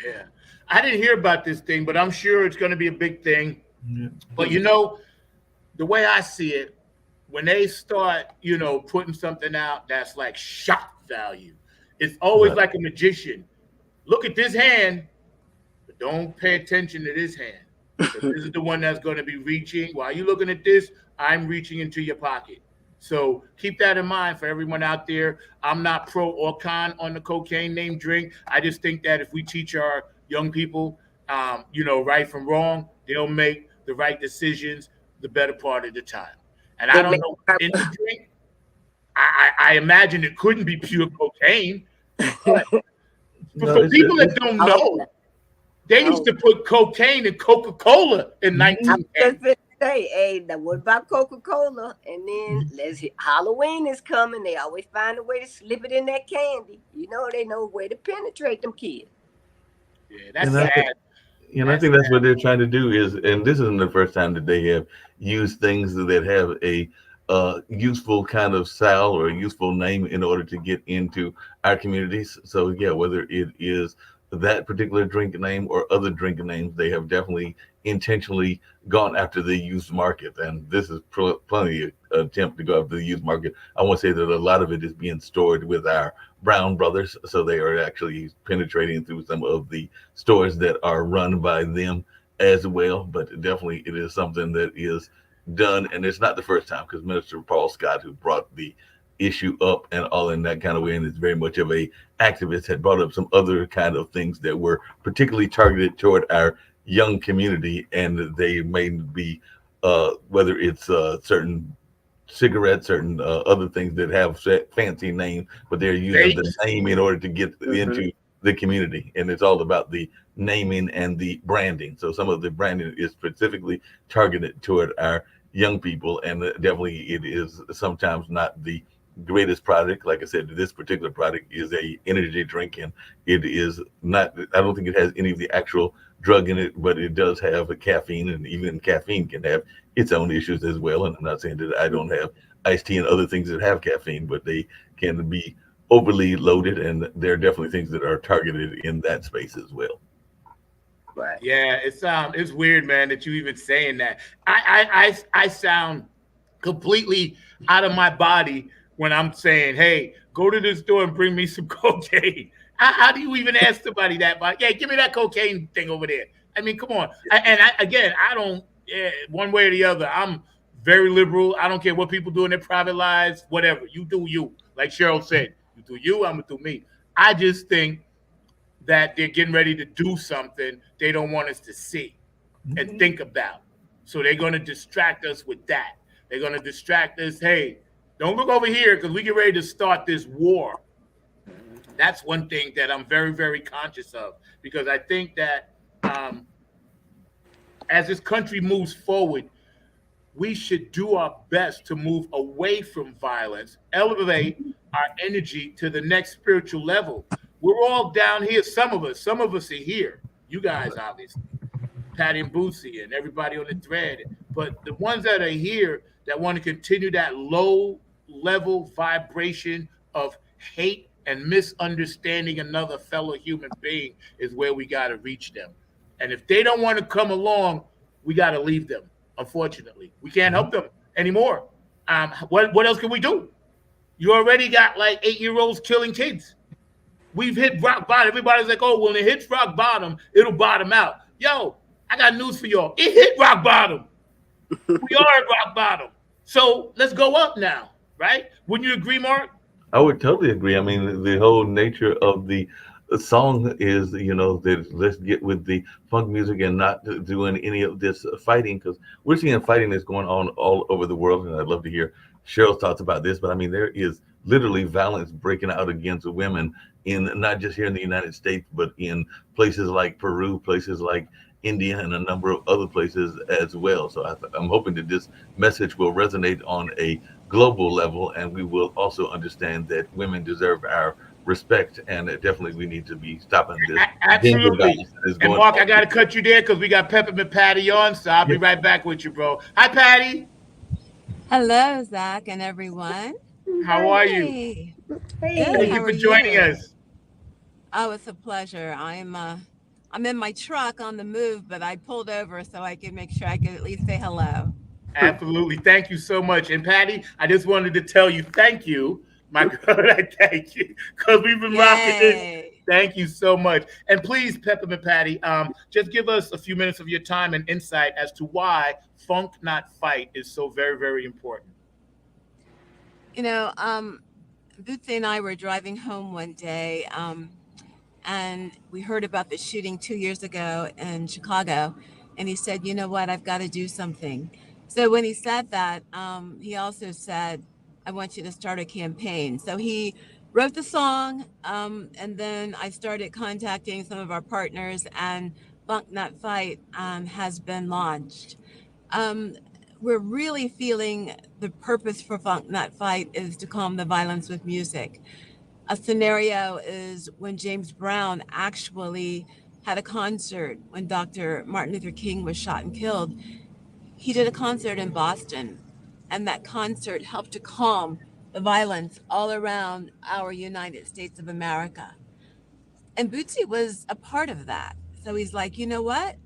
Yeah, I didn't hear about this thing, but I'm sure it's going to be a big thing. Yeah. But the way I see it, when they start, putting something out that's like shock value, it's always like a magician. Look at this hand, but don't pay attention to this hand. This is the one that's going to be reaching. While you're looking at this, I'm reaching into your pocket. So keep that in mind for everyone out there. I'm not pro or con on the cocaine name drink. I just think that if we teach our young people, right from wrong, they'll make the right decisions the better part of the time. And I It don't makes know what's in the drink. I imagine it couldn't be pure cocaine, but No, for it's people that it's don't I hope know, not. they I used hope. to put cocaine in Coca-Cola in I was 1910. just gonna say, hey, now what about Coca-Cola? And then Halloween is coming. They always find a way to slip it in that candy. They know where to penetrate them kids. Yeah, But that's and I yeah, think sad. I That's think that's what sad. they're trying to do is, and this isn't the first time that they have used things that have a useful kind of style or a useful name in order to get into our communities. So yeah, whether it is that particular drink name or other drink names, they have definitely intentionally gone after the used market, and this is plenty of attempt to go after the used market. I want to say that a lot of it is being stored with our Brown brothers, so they are actually penetrating through some of the stores that are run by them as well. But definitely, it is something that is done, and it's not the first time because Minister Paul Scott, who brought the issue up and all in that kind of way, and is very much of a activist, had brought up some other kind of things that were particularly targeted toward our young community, and they may be whether it's certain cigarettes, certain other things that have fancy names, but they're using the Vapes. name in order to get hmm into the community. And it's all about the naming and the branding. So some of the branding is specifically targeted toward our young people, and definitely it is sometimes not the greatest product. Like I said, this particular product is a energy drink, and it is not. I don't think it has any of the actual drug in it, but it does have a caffeine, and even caffeine can have its own issues as well. And I'm not saying that I don't have iced tea and other things that have caffeine, but they can be overly loaded, and there are definitely things that are targeted in that space as well. right. Yeah, it's weird, man, that you even saying that. I sound completely out of my body when I'm saying, "Hey, go to this store and bring me some cocaine." How do you even ask somebody that? But yeah, give me that cocaine thing over there. I mean, come on. Again, I don't. Yeah, one way or the other. I'm very liberal. I don't care what people do in their private lives. Whatever you do, you. Like Cheryl said, you do you. I'm gonna do me. I just think that they're getting ready to do something they don't want us to see and think about. So they're going to distract us with that. They're going to distract us. Hey, don't look over here because we get ready to start this war. That's one thing that I'm very, very conscious of because I think that as this country moves forward, we should do our best to move away from violence, elevate our energy to the next spiritual level. We're all down here. Some of us are here. You guys, obviously, Patty and Boosie and everybody on the thread. But the ones that are here that want to continue that low level vibration of hate and misunderstanding another fellow human being is where we got to reach them. And if they don't want to come along, we got to leave them. Unfortunately, we can't help them anymore. What else can we do? You already got like 8-year olds killing kids. We've hit rock bottom. Everybody's like, oh, when it hits rock bottom, it'll bottom out. Yo, I got news for y'all. It hit rock bottom. We are at rock bottom. So let's go up now, right? Wouldn't you agree, Mark? I would totally agree. I mean, the whole nature of the song is, that let's get with the funk music and not doing any of this fighting, because we're seeing fighting that's going on all over the world. And I'd love to hear Cheryl's thoughts about this. But I mean, there is literally violence breaking out against women in not just here in the United States, but in places like Peru, places like India, and a number of other places as well. So I'm hoping that this message will resonate on a global level, and we will also understand that women deserve our respect, and that definitely we need to be stopping this gender Absolutely. violence that is And going Mark, on. I got to cut you there because we got Peppermint Patty on. So I'll be Yeah. right back with you, bro. Hi, Patty. Hello, Zach and everyone. How are you? Hey, good. Thank Hey, you How are for joining you? us. Oh, it's a pleasure. I'm in my truck on the move, but I pulled over so I could make sure I could at least say hello. Absolutely. Thank you so much. And Patty, I just wanted to tell you thank you, my girl. I thank you because we've been rocking this. Yay. Thank you so much. And please, Peppermint Patty, just give us a few minutes of your time and insight as to why Funk Not Fight is so very, very important. You know, Bootsy and I were driving home one day, and we heard about the shooting 2 years ago in Chicago. And he said, "You know what? I've got to do something." So when he said that, he also said, "I want you to start a campaign." So he wrote the song, and then I started contacting some of our partners, and Funk Not Fight has been launched. Um, we're really feeling the purpose for Funk Not Fight is to calm the violence with music. A scenario is when James Brown actually had a concert when Dr. Martin Luther King was shot and killed. He did a concert in Boston, and that concert helped to calm the violence all around our United States of America. And Bootsy was a part of that. So he's like, you know what?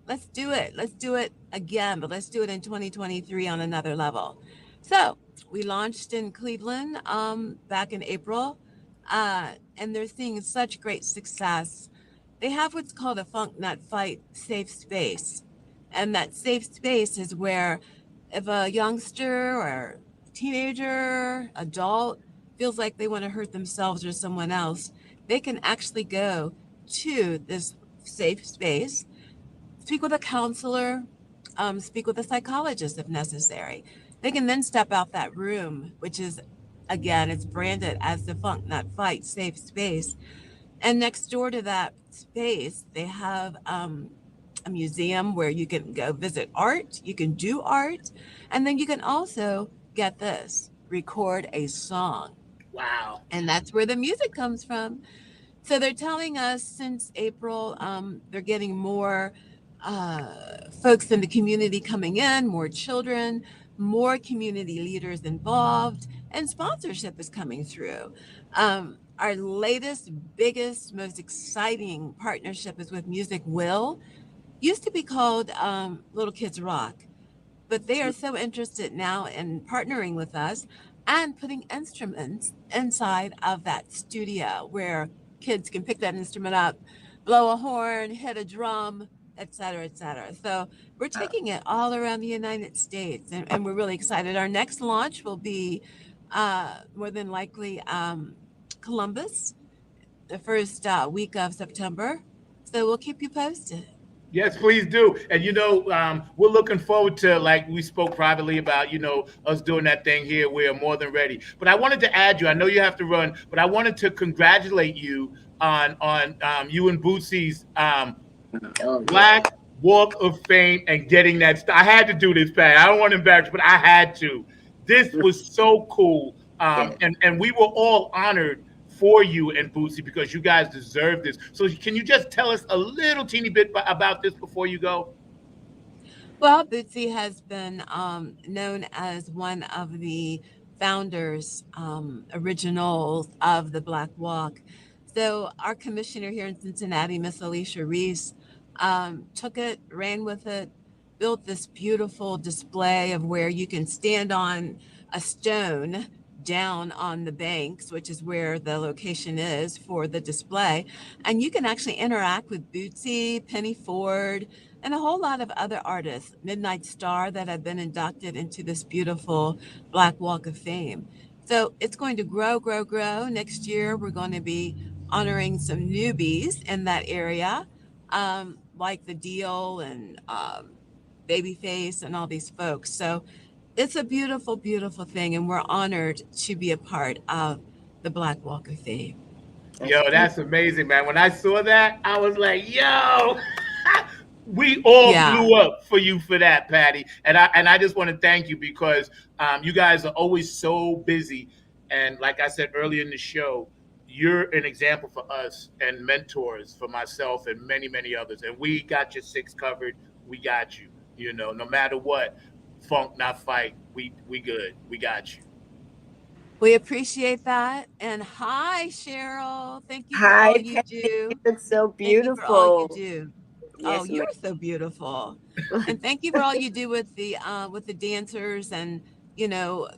Let's do it. Let's do it again, but let's do it in 2023 on another level. So we launched in Cleveland back in April, and they're seeing such great success. They have what's called a Funk Not Fight safe space. And that safe space is where if a youngster or teenager, adult feels like they want to hurt themselves or someone else, they can actually go to this safe space, speak with a counselor, speak with a psychologist if necessary. They can then step out that room, which is, again, it's branded as the Funk Not Fight safe space. And next door to that space, they have a museum where you can go visit art, you can do art, and then you can also get this record a song. Wow. And that's where the music comes from. So they're telling us since April, they're getting more folks in the community coming in, more children, more community leaders involved, and sponsorship is coming through. Our latest, biggest, most exciting partnership is with Music Will. Used to be called Little Kids Rock, but they are so interested now in partnering with us and putting instruments inside of that studio where kids can pick that instrument up, blow a horn, hit a drum, et cetera, et cetera. So we're taking it all around the United States, and we're really excited. Our next launch will be more than likely Columbus, the first week of September. So we'll keep you posted. Yes, please do. And we're looking forward to, like we spoke privately about, us doing that thing here. We are more than ready. But I wanted to add you. I know you have to run, but I wanted to congratulate you on you and Bootsy's Oh yeah. Black Walk of Fame and getting that. I had to do this, Pat. I don't want to embarrass you, but I had to. This was so cool, Yeah. and we were all honored for you and Bootsy because you guys deserve this. So can you just tell us a little teeny bit about this before you go? Well, Bootsy has been known as one of the founders, originals of the Black Walk. So our commissioner here in Cincinnati, Miss Alicia Reese, took it, ran with it, built this beautiful display of where you can stand on a stone down on the banks, which is where the location is for the display. And you can actually interact with Bootsy, Penny Ford, and a whole lot of other artists, Midnight Star, that have been inducted into this beautiful Black Walk of Fame. So it's going to grow, grow, grow. Next year, we're going to be honoring some newbies in that area, like the Deal and Babyface and all these folks. So it's a beautiful, beautiful thing, and we're honored to be a part of the Black Walk of Fame. That's Yo, beautiful. that's amazing, man. When I saw that, I was like, yo, we all Yeah. blew up for you for that, Patty. And I just want to thank you because you guys are always so busy. And like I said earlier in the show, you're an example for us and mentors for myself and many, many others. And we got your six covered. We got you. No matter what, funk not fight. We good. We got you. We appreciate that. And hi, Cheryl. Thank you for all Hi, you Patty. You do. look so Thank you for all you beautiful. do. Oh, Yes, ma'am. you're so beautiful. And thank you for all you do with the dancers and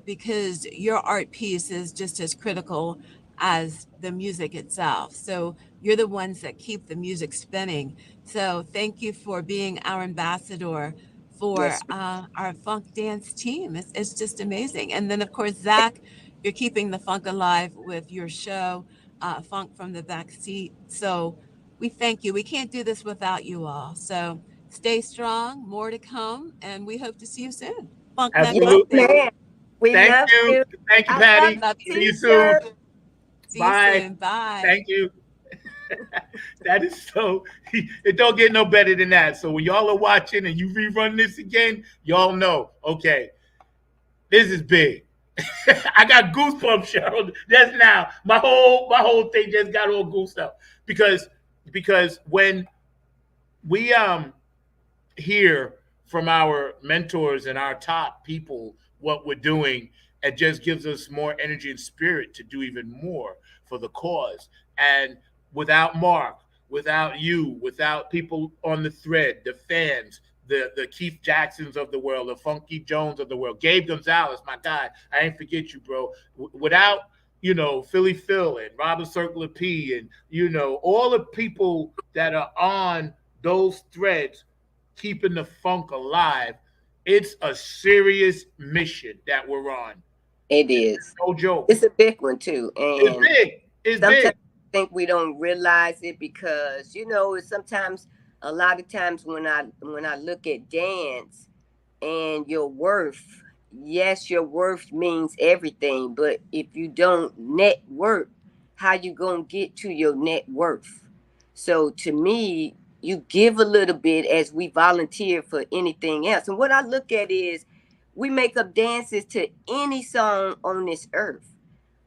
because your art piece is just as critical as the music itself. So you're the ones that keep the music spinning. So thank you for being our ambassador for Yes, ma'am. our funk dance team. It's just amazing. And then of course Zach, you're keeping the funk alive with your show, Funk from the Back Seat. So we thank you. We can't do this without you all. So stay strong, more to come, and we hope to see you soon. Funk never Yes, Absolutely. ending. ma'am. We Thank love you. you. Thank you, I love Patty. Love the you. See you soon. t-shirt. See you Bye. soon. Bye. Thank you. That is so, it don't get no better than that. So when y'all are watching and you rerun this again, y'all know, okay, this is big. I got goosebumps, Cheryl. Just now. My whole thing just got all goosed up. Because when we hear from our mentors and our top people what we're doing, it just gives us more energy and spirit to do even more for the cause. And without Mark, without you, without people on the thread, the fans, the Keith Jacksons of the world, the Funky Jones of the world, Gabe Gonzalez, my guy, I ain't forget you, bro. Without Philly Phil and Robert Circular P and all the people that are on those threads keeping the funk alive, it's a serious mission that we're on. It is. No joke. It's a big one too, It's and big. It's sometimes big. I think we don't realize it because it's sometimes a lot of times when I look at dance and your worth, yes, your worth means everything, but if you don't network, how you gonna get to your net worth? So to me, you give a little bit as we volunteer for anything else. And what I look at is we make up dances to any song on this earth.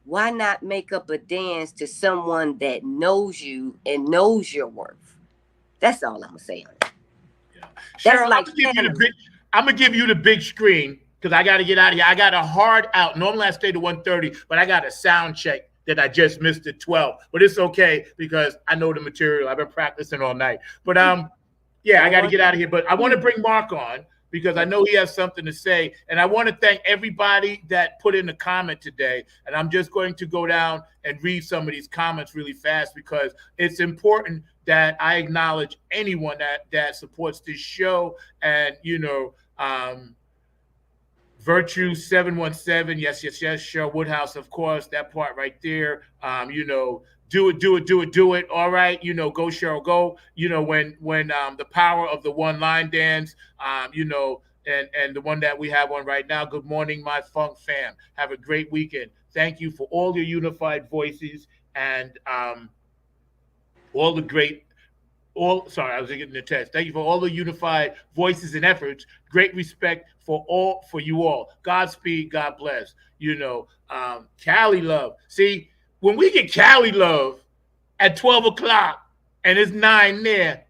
Why not make up a dance to someone that knows you and knows your worth? That's all I'm gonna say on it. Yeah. That's Cheryl, like family. I'm gonna give you the big screen because I got to get out of here. I got a hard out. Normally I stay to 1:30, but I got a sound check that I just missed at 12. But it's okay because I know the material. I've been practicing all night. But yeah, I got to get out of here. But I want to bring Mark on because I know he has something to say. And I want to thank everybody that put in a comment today. And I'm just going to go down and read some of these comments really fast because it's important that I acknowledge anyone that supports this show. And, Virtue 717, yes. Cheryl Woodhouse, of course, that part right there. Do it. All right, go Cheryl, go. When the power of the one line dance, and the one that we have on right now. Good morning, my funk fam. Have a great weekend. Thank you for all your unified voices and all the great. I was getting the text. Thank you for all the unified voices and efforts. Great respect for you all. Godspeed, God bless. Cali love. See, when we get Cali love at 12 o'clock and it's 9 there,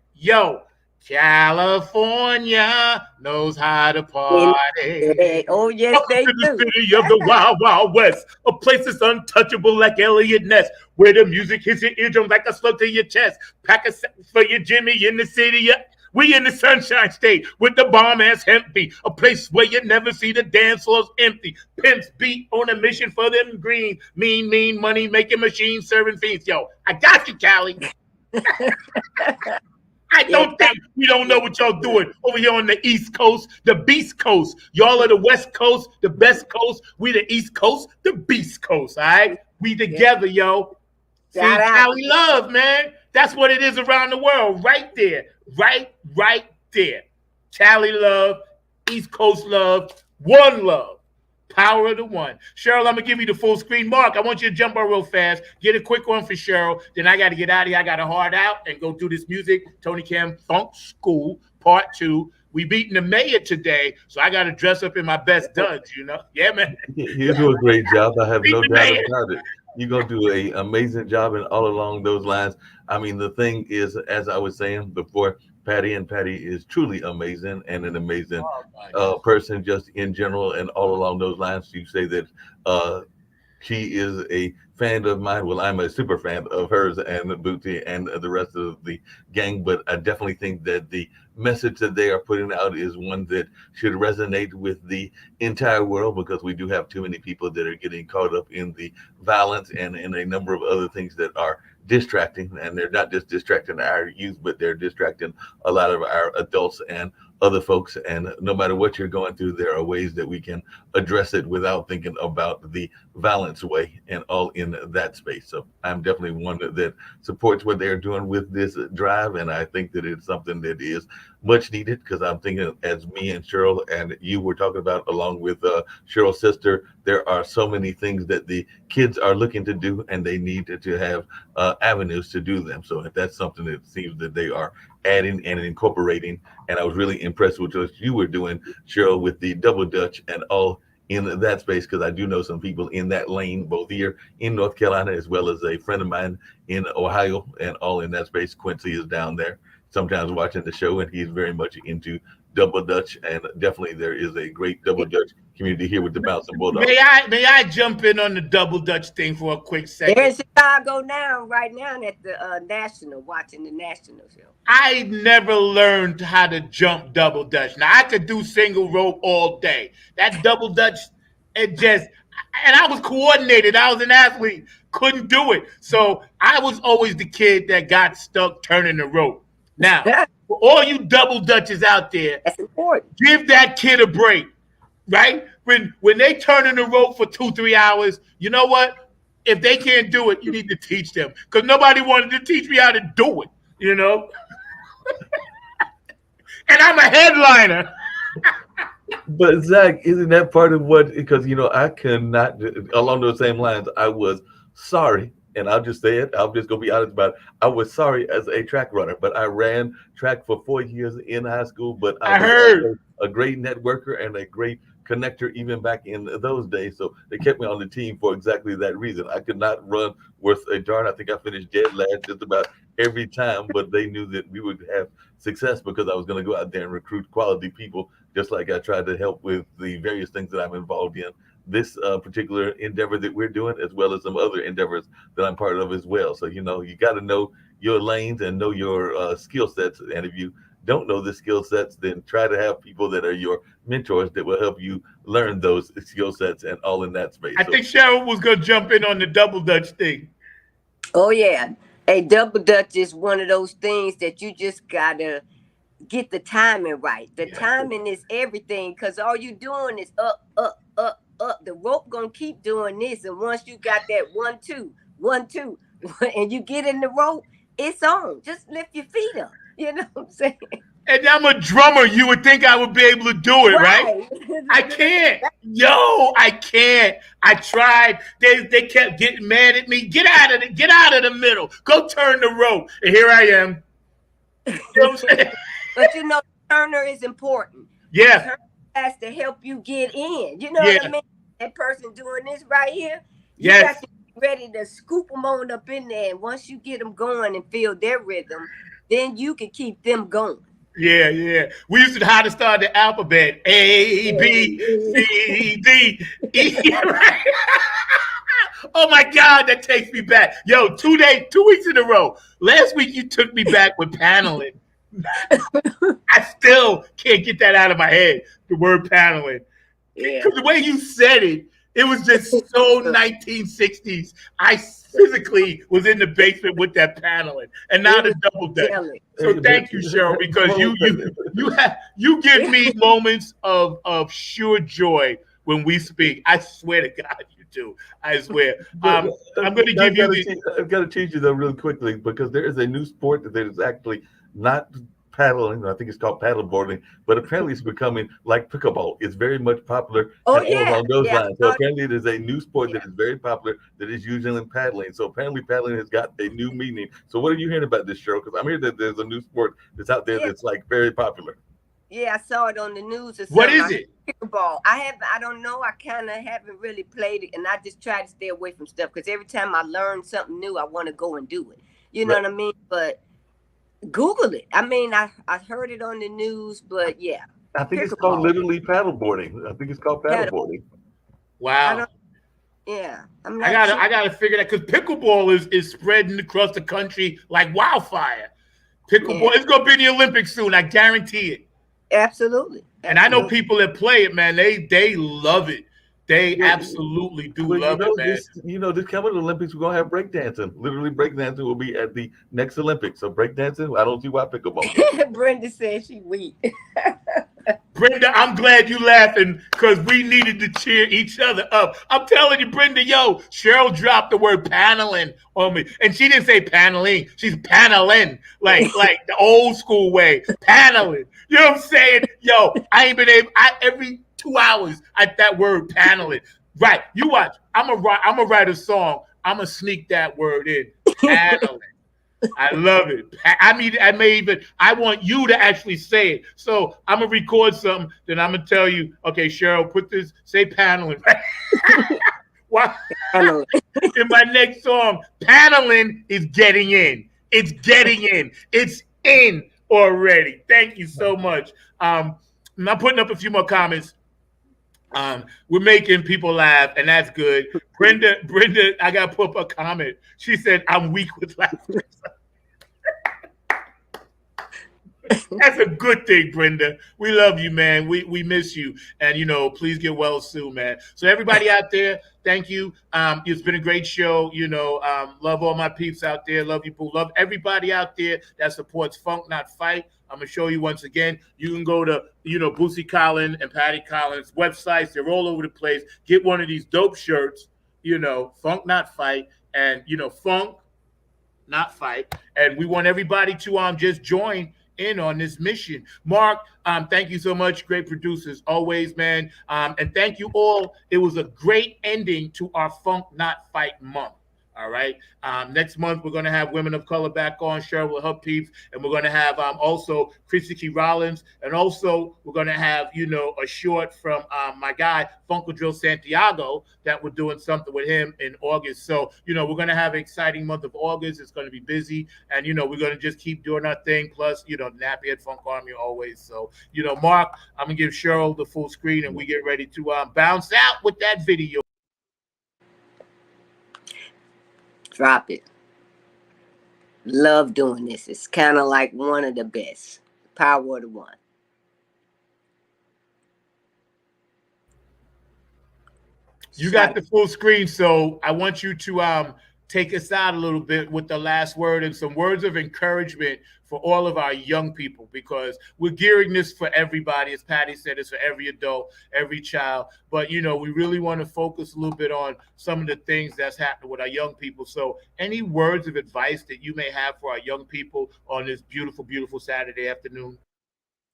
California knows how to party. Oh, yes, Welcome they to the do. city of the Wild Wild West, a place that's untouchable like Elliot Ness, where the music hits your eardrum like a slug to your chest. Pack a sack for your Jimmy in the city. We in the Sunshine State with the bomb ass hemp beat, a place where you never see the dance floors empty. Pimps beat on a mission for them green, mean money making machines serving fiends. I got you, Cali. I don't think we don't know what y'all doing over here on the East Coast, the Beast Coast. Y'all are the West Coast, the best coast. We the East Coast, the Beast Coast. All right, we together, yo. See, Cali love, man. That's what it is around the world, right there, right there. Cali love, East Coast love, one love. Power of the one. Cheryl, I'm gonna give you the full screen. Mark, I want you to jump on real fast. Get a quick one for Cheryl. Then I got to get out of here. I got a hard out and go do this music. Tony Cam Funk School Part 2. We beating the mayor today, so I got to dress up in my best duds. Yeah, man. You do a great job. I have no doubt about it. You're gonna do an amazing job, and all along those lines. I mean, the thing is, as I was saying before, Patty is truly amazing and an amazing person just in general and all along those lines. You say that she is a fan of mine. Well, I'm a super fan of hers and Booty and the rest of the gang, but I definitely think that the message that they are putting out is one that should resonate with the entire world, because we do have too many people that are getting caught up in the violence and in a number of other things that are distracting, and they're not just distracting our youth, but they're distracting a lot of our adults and other folks. And no matter what you're going through, there are ways that we can address it without thinking about the violence way and all in that space. So I'm definitely one that supports what they're doing with this drive. And I think that it's something that is much needed, because I'm thinking, as me and Cheryl and you were talking about, along with Cheryl's sister, there are so many things that the kids are looking to do, and they need to have avenues to do them. So that's something that seems that they are adding and incorporating. And I was really impressed with what you were doing, Cheryl, with the double Dutch and all in that space, because I do know some people in that lane, both here in North Carolina, as well as a friend of mine in Ohio, and all in that space. Quincy is down there sometimes watching the show, and he's very much into double Dutch, and definitely there is a great double Dutch community here with the Bouncing Bulldogs. May I jump in on the double Dutch thing for a quick second? They're in Chicago now, right now at the National, watching the National show. I never learned how to jump double Dutch. Now, I could do single rope all day. That double Dutch, and I was coordinated. I was an athlete, couldn't do it. So I was always the kid that got stuck turning the rope. Now, for all you double Dutches out there, that's important. Give that kid a break, right? When they turn in the rope for 2-3 hours, you know what? If they can't do it, you need to teach them, because nobody wanted to teach me how to do it, you know? And I'm a headliner. But Zach, isn't that part of what, because, I cannot, along those same lines, I was sorry, and I'll just say it, I'm just going to be honest about it. I was sorry as a track runner, but I ran track for 4 years in high school, but I heard a great networker and a great connector even back in those days. So they kept me on the team for exactly that reason. I could not run worth a darn. I think I finished dead last just about every time, but they knew that we would have success because I was going to go out there and recruit quality people, just like I tried to help with the various things that I'm involved in. This particular endeavor that we're doing, as well as some other endeavors that I'm part of as well. So, you got to know your lanes and know your skill sets. And if you don't know the skill sets, then try to have people that are your mentors that will help you learn those skill sets and all in that space. I think Cheryl was going to jump in on the double Dutch thing. Oh, yeah. A double Dutch is one of those things that you just got to get the timing right. The timing is everything, because all you doing is up, up, up, up. The rope going to keep doing this. And once you got that 1, 2, 1, 2, and you get in the rope, it's on. Just lift your feet up. You know what I'm saying? And I'm a drummer. You would think I would be able to do it, right? I can't. I can't. I tried. They kept getting mad at me. Get out of the middle. Go turn the rope. And here I am. You know what I'm saying? But turner is important. Yeah. Turner has to help you get in. You know what I mean? That person doing this right here. You got to be ready to scoop them on up in there. And once you get them going and feel their rhythm, then you can keep them going. Yeah. We used to know how to start the alphabet. A, B, C, D, E. Right? Oh my God, that takes me back. Yo, 2 weeks in a row. Last week you took me back with paneling. I still can't get that out of my head, the word paneling. Because the way you said it, it was just so 1960s. I physically was in the basement with that paneling, and now the double Dutch. So thank you, Cheryl, because you give me moments of sure joy when we speak. I swear to God, you do. I swear. I'm going to give you. I've got to change you though really quickly, because there is a new sport that is actually not paddling. I think it's called paddleboarding, but apparently it's becoming like pickleball. It's very much popular along those lines. So apparently it is a new sport that is very popular that is using in paddling. So apparently paddling has got a new meaning. So what are you hearing about this, Cheryl? Because I'm hearing that there's a new sport that's out there that's like very popular. Yeah, I saw it on the news. What is it? Pickleball. I don't know. I kind of haven't really played it, and I just try to stay away from stuff, because every time I learn something new, I want to go and do it. You know what I mean? But Google it. I mean, I heard it on the news, but yeah. I think it's called literally paddleboarding. I think it's called paddleboarding. Wow. I gotta figure that, because pickleball is spreading across the country like wildfire. Pickleball is gonna be in the Olympics soon. I guarantee it. Absolutely. And I know people that play it, man. They love it. They absolutely do love it, man. This coming Olympics, we're going to have breakdancing. Literally, breakdancing will be at the next Olympics. So breakdancing, I don't see why pickleball. Brenda said she weak. Brenda, I'm glad you laughing because we needed to cheer each other up. I'm telling you, Brenda, yo, Cheryl dropped the word paneling on me. And she didn't say paneling. She's paneling, like the old school way. Paneling. You know what I'm saying? Yo, I ain't been able, every 2 hours, that word paneling. Right. You watch. I'm gonna write a song. I'm gonna sneak that word in. Paneling. I love it. I want you to actually say it. So I'm gonna record something, then I'm gonna tell you, okay, Cheryl, say paneling. Why? In my next song, paneling is getting in. It's getting in. It's in already. Thank you so much. I'm putting up a few more comments. We're making people laugh, and that's good. Brenda, I gotta put up a comment. She said, I'm weak with laughter. That's a good thing, Brenda. We love you, man. We miss you, and please get well soon, man. So everybody out there, thank you. It's been a great show. Love all my peeps out there. Love you, boo. Love everybody out there that supports Funk Not Fight. I'm gonna show you once again. You can go to Boosie Collins and Patty Collins websites. They're all over the place. Get one of these dope shirts. Funk Not Fight, and Funk Not Fight. And we want everybody to just join in on this mission. Mark, thank you so much. Great producers always, man. And thank you all. It was a great ending to our Funk Not Fight month. All right. Next month, we're going to have Women of Color back on, Cheryl with her peeps. And we're going to have also Chrissy Key Rollins. And also, we're going to have, a short from my guy, Funkadrill Santiago, that we're doing something with him in August. So, we're going to have an exciting month of August. It's going to be busy. And, we're going to just keep doing our thing. Plus, Nappy Funk Army always. So, Mark, I'm going to give Cheryl the full screen and we get ready to bounce out with that video. Drop it. Love doing this. It's kind of like one of the best. Power of the one. You got the full screen, so I want you to take us out a little bit with the last word and some words of encouragement for all of our young people, because we're gearing this for everybody. As Patty said, it's for every adult, every child. But, we really want to focus a little bit on some of the things that's happening with our young people. So any words of advice that you may have for our young people on this beautiful, beautiful Saturday afternoon?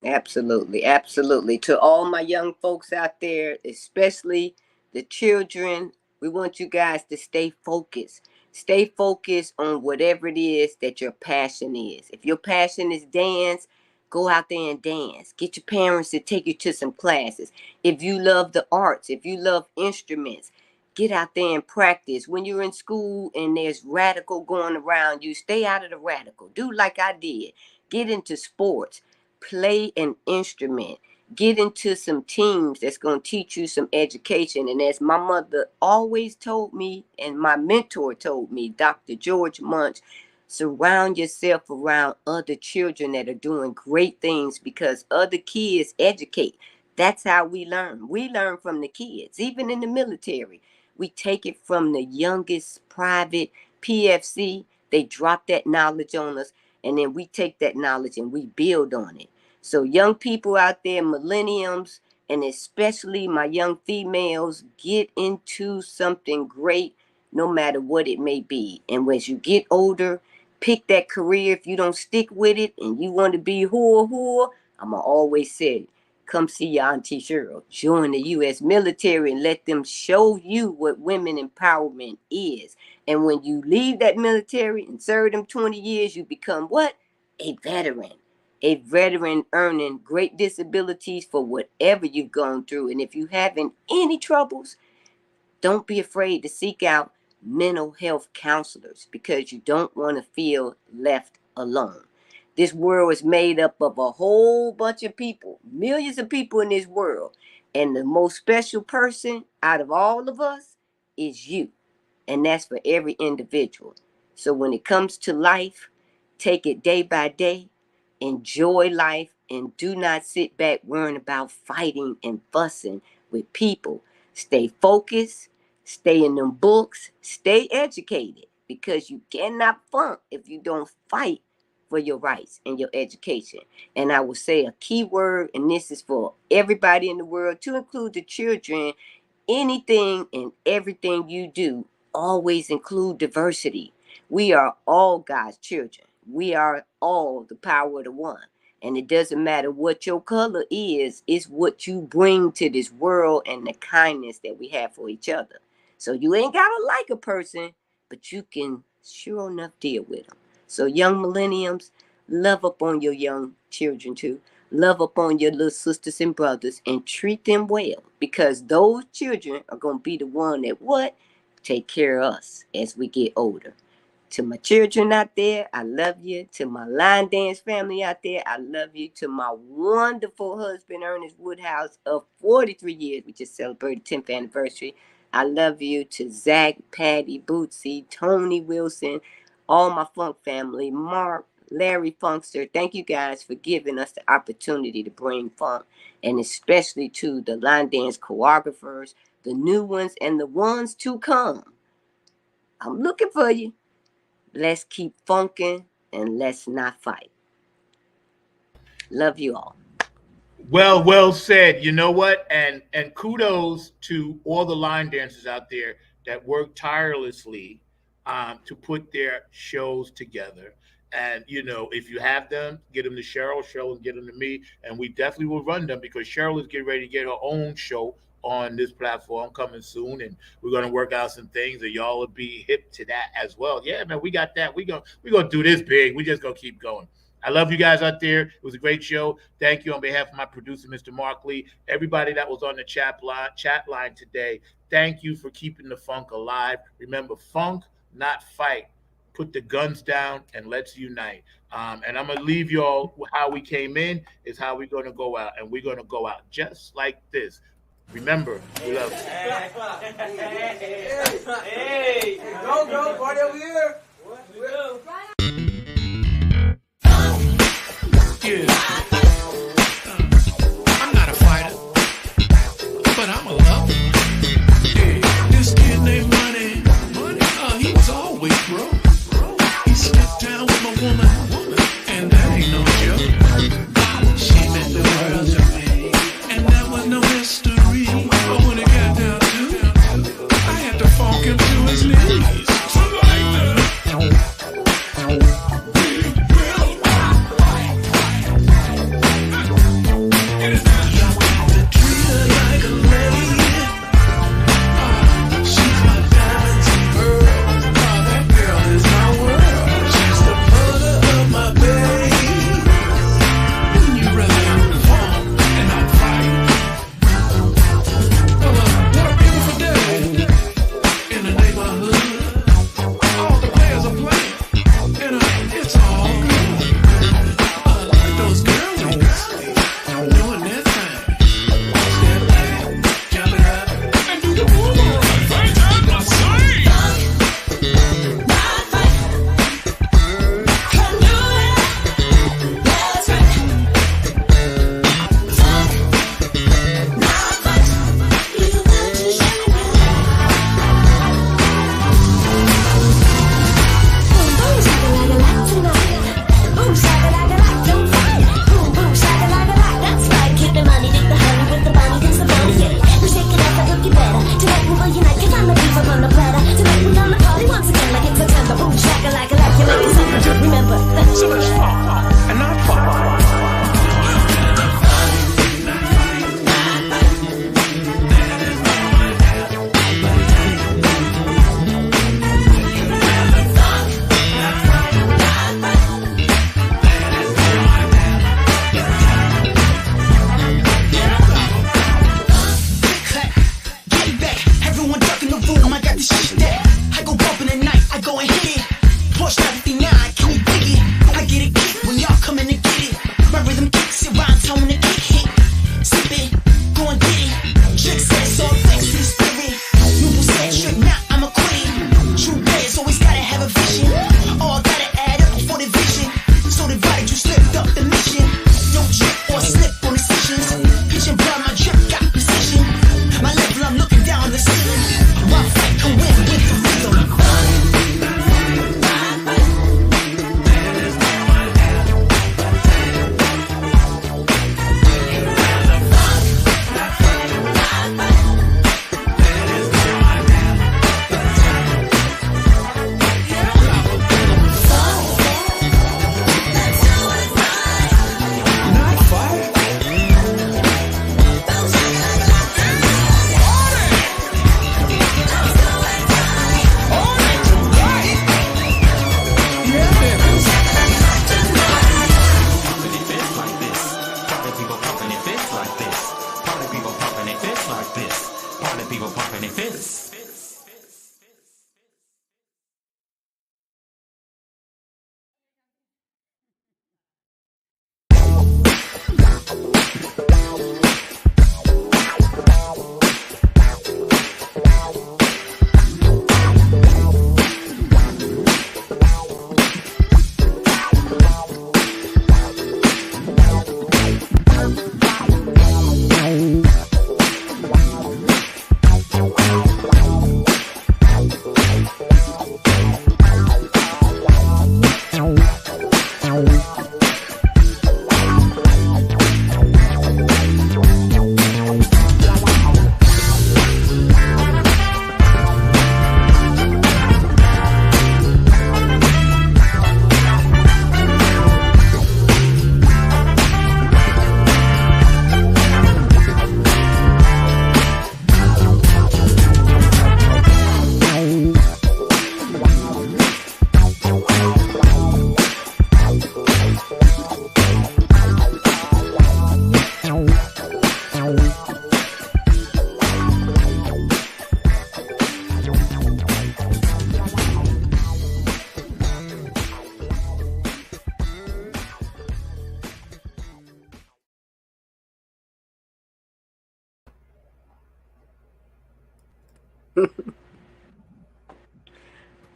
Absolutely. Absolutely. To all my young folks out there, especially the children, we want you guys to stay focused. Stay focused on whatever it is that your passion is. If your passion is dance, go out there and dance. Get your parents to take you to some classes. If you love the arts, if you love instruments, get out there and practice. When you're in school and there's radical going around you, stay out of the radical. Do like I did. Get into sports. Play an instrument. Get into some teams that's going to teach you some education. And as my mother always told me, and my mentor told me, Dr. George Munch, surround yourself around other children that are doing great things, because other kids educate. That's how we learn. We learn from the kids. Even in the military, we take it from the youngest private PFC. They drop that knowledge on us, and then we take that knowledge and we build on it. So young people out there, millenniums, and especially my young females, get into something great, no matter what it may be. And as you get older, pick that career. If you don't stick with it and you want to be whore, I'ma always say, come see your Auntie Cheryl. Join the U.S. military and let them show you what women empowerment is. And when you leave that military and serve them 20 years, you become what? A veteran. A veteran earning great disabilities for whatever you've gone through. And if you having any troubles, don't be afraid to seek out mental health counselors, because you don't want to feel left alone. This world is made up of a whole bunch of people, millions of people in this world. And the most special person out of all of us is you. And that's for every individual. So when it comes to life, take it day by day. Enjoy life, and do not sit back worrying about fighting and fussing with people. Stay focused, stay in them books, stay educated, because you cannot funk if you don't fight for your rights and your education. And I will say a key word, and this is for everybody in the world, to include the children. Anything and everything you do, always include diversity. We are all God's children. We are all the power of the one. And it doesn't matter what your color is, it's what you bring to this world and the kindness that we have for each other. So you ain't got to like a person, but you can sure enough deal with them. So young millenniums, love up on your young children too. Love up on your little sisters and brothers and treat them well, because those children are going to be the one that what? Take care of us as we get older. To my children out there, I love you. To my line dance family out there, I love you. To my wonderful husband, Ernest Woodhouse, of 43 years, we just celebrated 10th anniversary. I love you. To Zach, Patty, Bootsy, Tony Wilson, all my funk family, Mark, Larry Funkster, thank you guys for giving us the opportunity to bring funk, and especially to the line dance choreographers, the new ones and the ones to come. I'm looking for you. Let's keep funking and let's not fight. Love you all. Well said. You know what? And kudos to all the line dancers out there that work tirelessly to put their shows together. And, you know, if you have them, get them to Cheryl. Cheryl will get them to me. And we definitely will run them, because Cheryl is getting ready to get her own show on this platform coming soon. And we're going to work out some things, and y'all will be hip to that as well. Yeah, man, we got that. We're gonna do this big. We just going to keep going. I love you guys out there. It was a great show. Thank you on behalf of my producer, Mr. Mark Lee. Everybody that was on the chat line today, thank you for keeping the funk alive. Remember, funk, not fight. Put the guns down and let's unite. And I'm going to leave y'all how we came in is how we're going to go out. And we're going to go out just like this. Remember, we love you. Hey, go, party over here. Yeah. I'm not a fighter, but I'm a lover. Yeah. This kid named Money, he was always broke. He stepped down with my woman, and that ain't no joke. She meant the world to me, and that was no mystery. But when it got down to it, I had to funk him to his knees. So like that.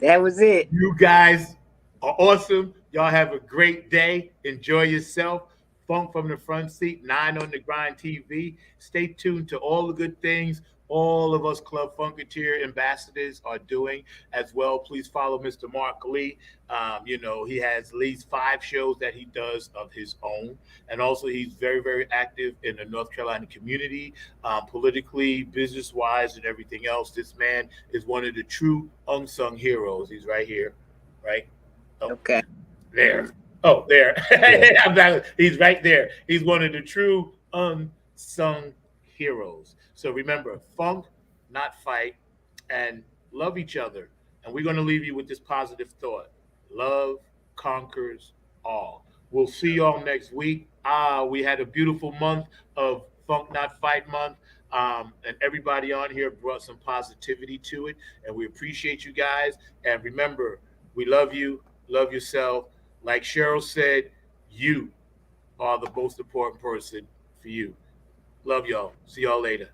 That was it. You guys are awesome. Y'all have a great day. Enjoy yourself. Funk from the front seat, 9 on the grind TV. Stay tuned to all the good things all of us Club Funketeer ambassadors are doing as well. Please follow Mr. Mark Lee. He has at least 5 shows that he does of his own. And also, he's very, very active in the North Carolina community, politically, business wise, and everything else. This man is one of the true unsung heroes. He's right here, right? Oh, Okay. there. Oh, there. He's right there. He's one of the true unsung heroes. So remember, funk, not fight, and love each other. And we're going to leave you with this positive thought. Love conquers all. We'll see y'all next week. We had a beautiful month of Funk Not Fight Month. And everybody on here brought some positivity to it. And we appreciate you guys. And remember, we love you. Love yourself. Like Cheryl said, you are the most important person for you. Love y'all. See y'all later.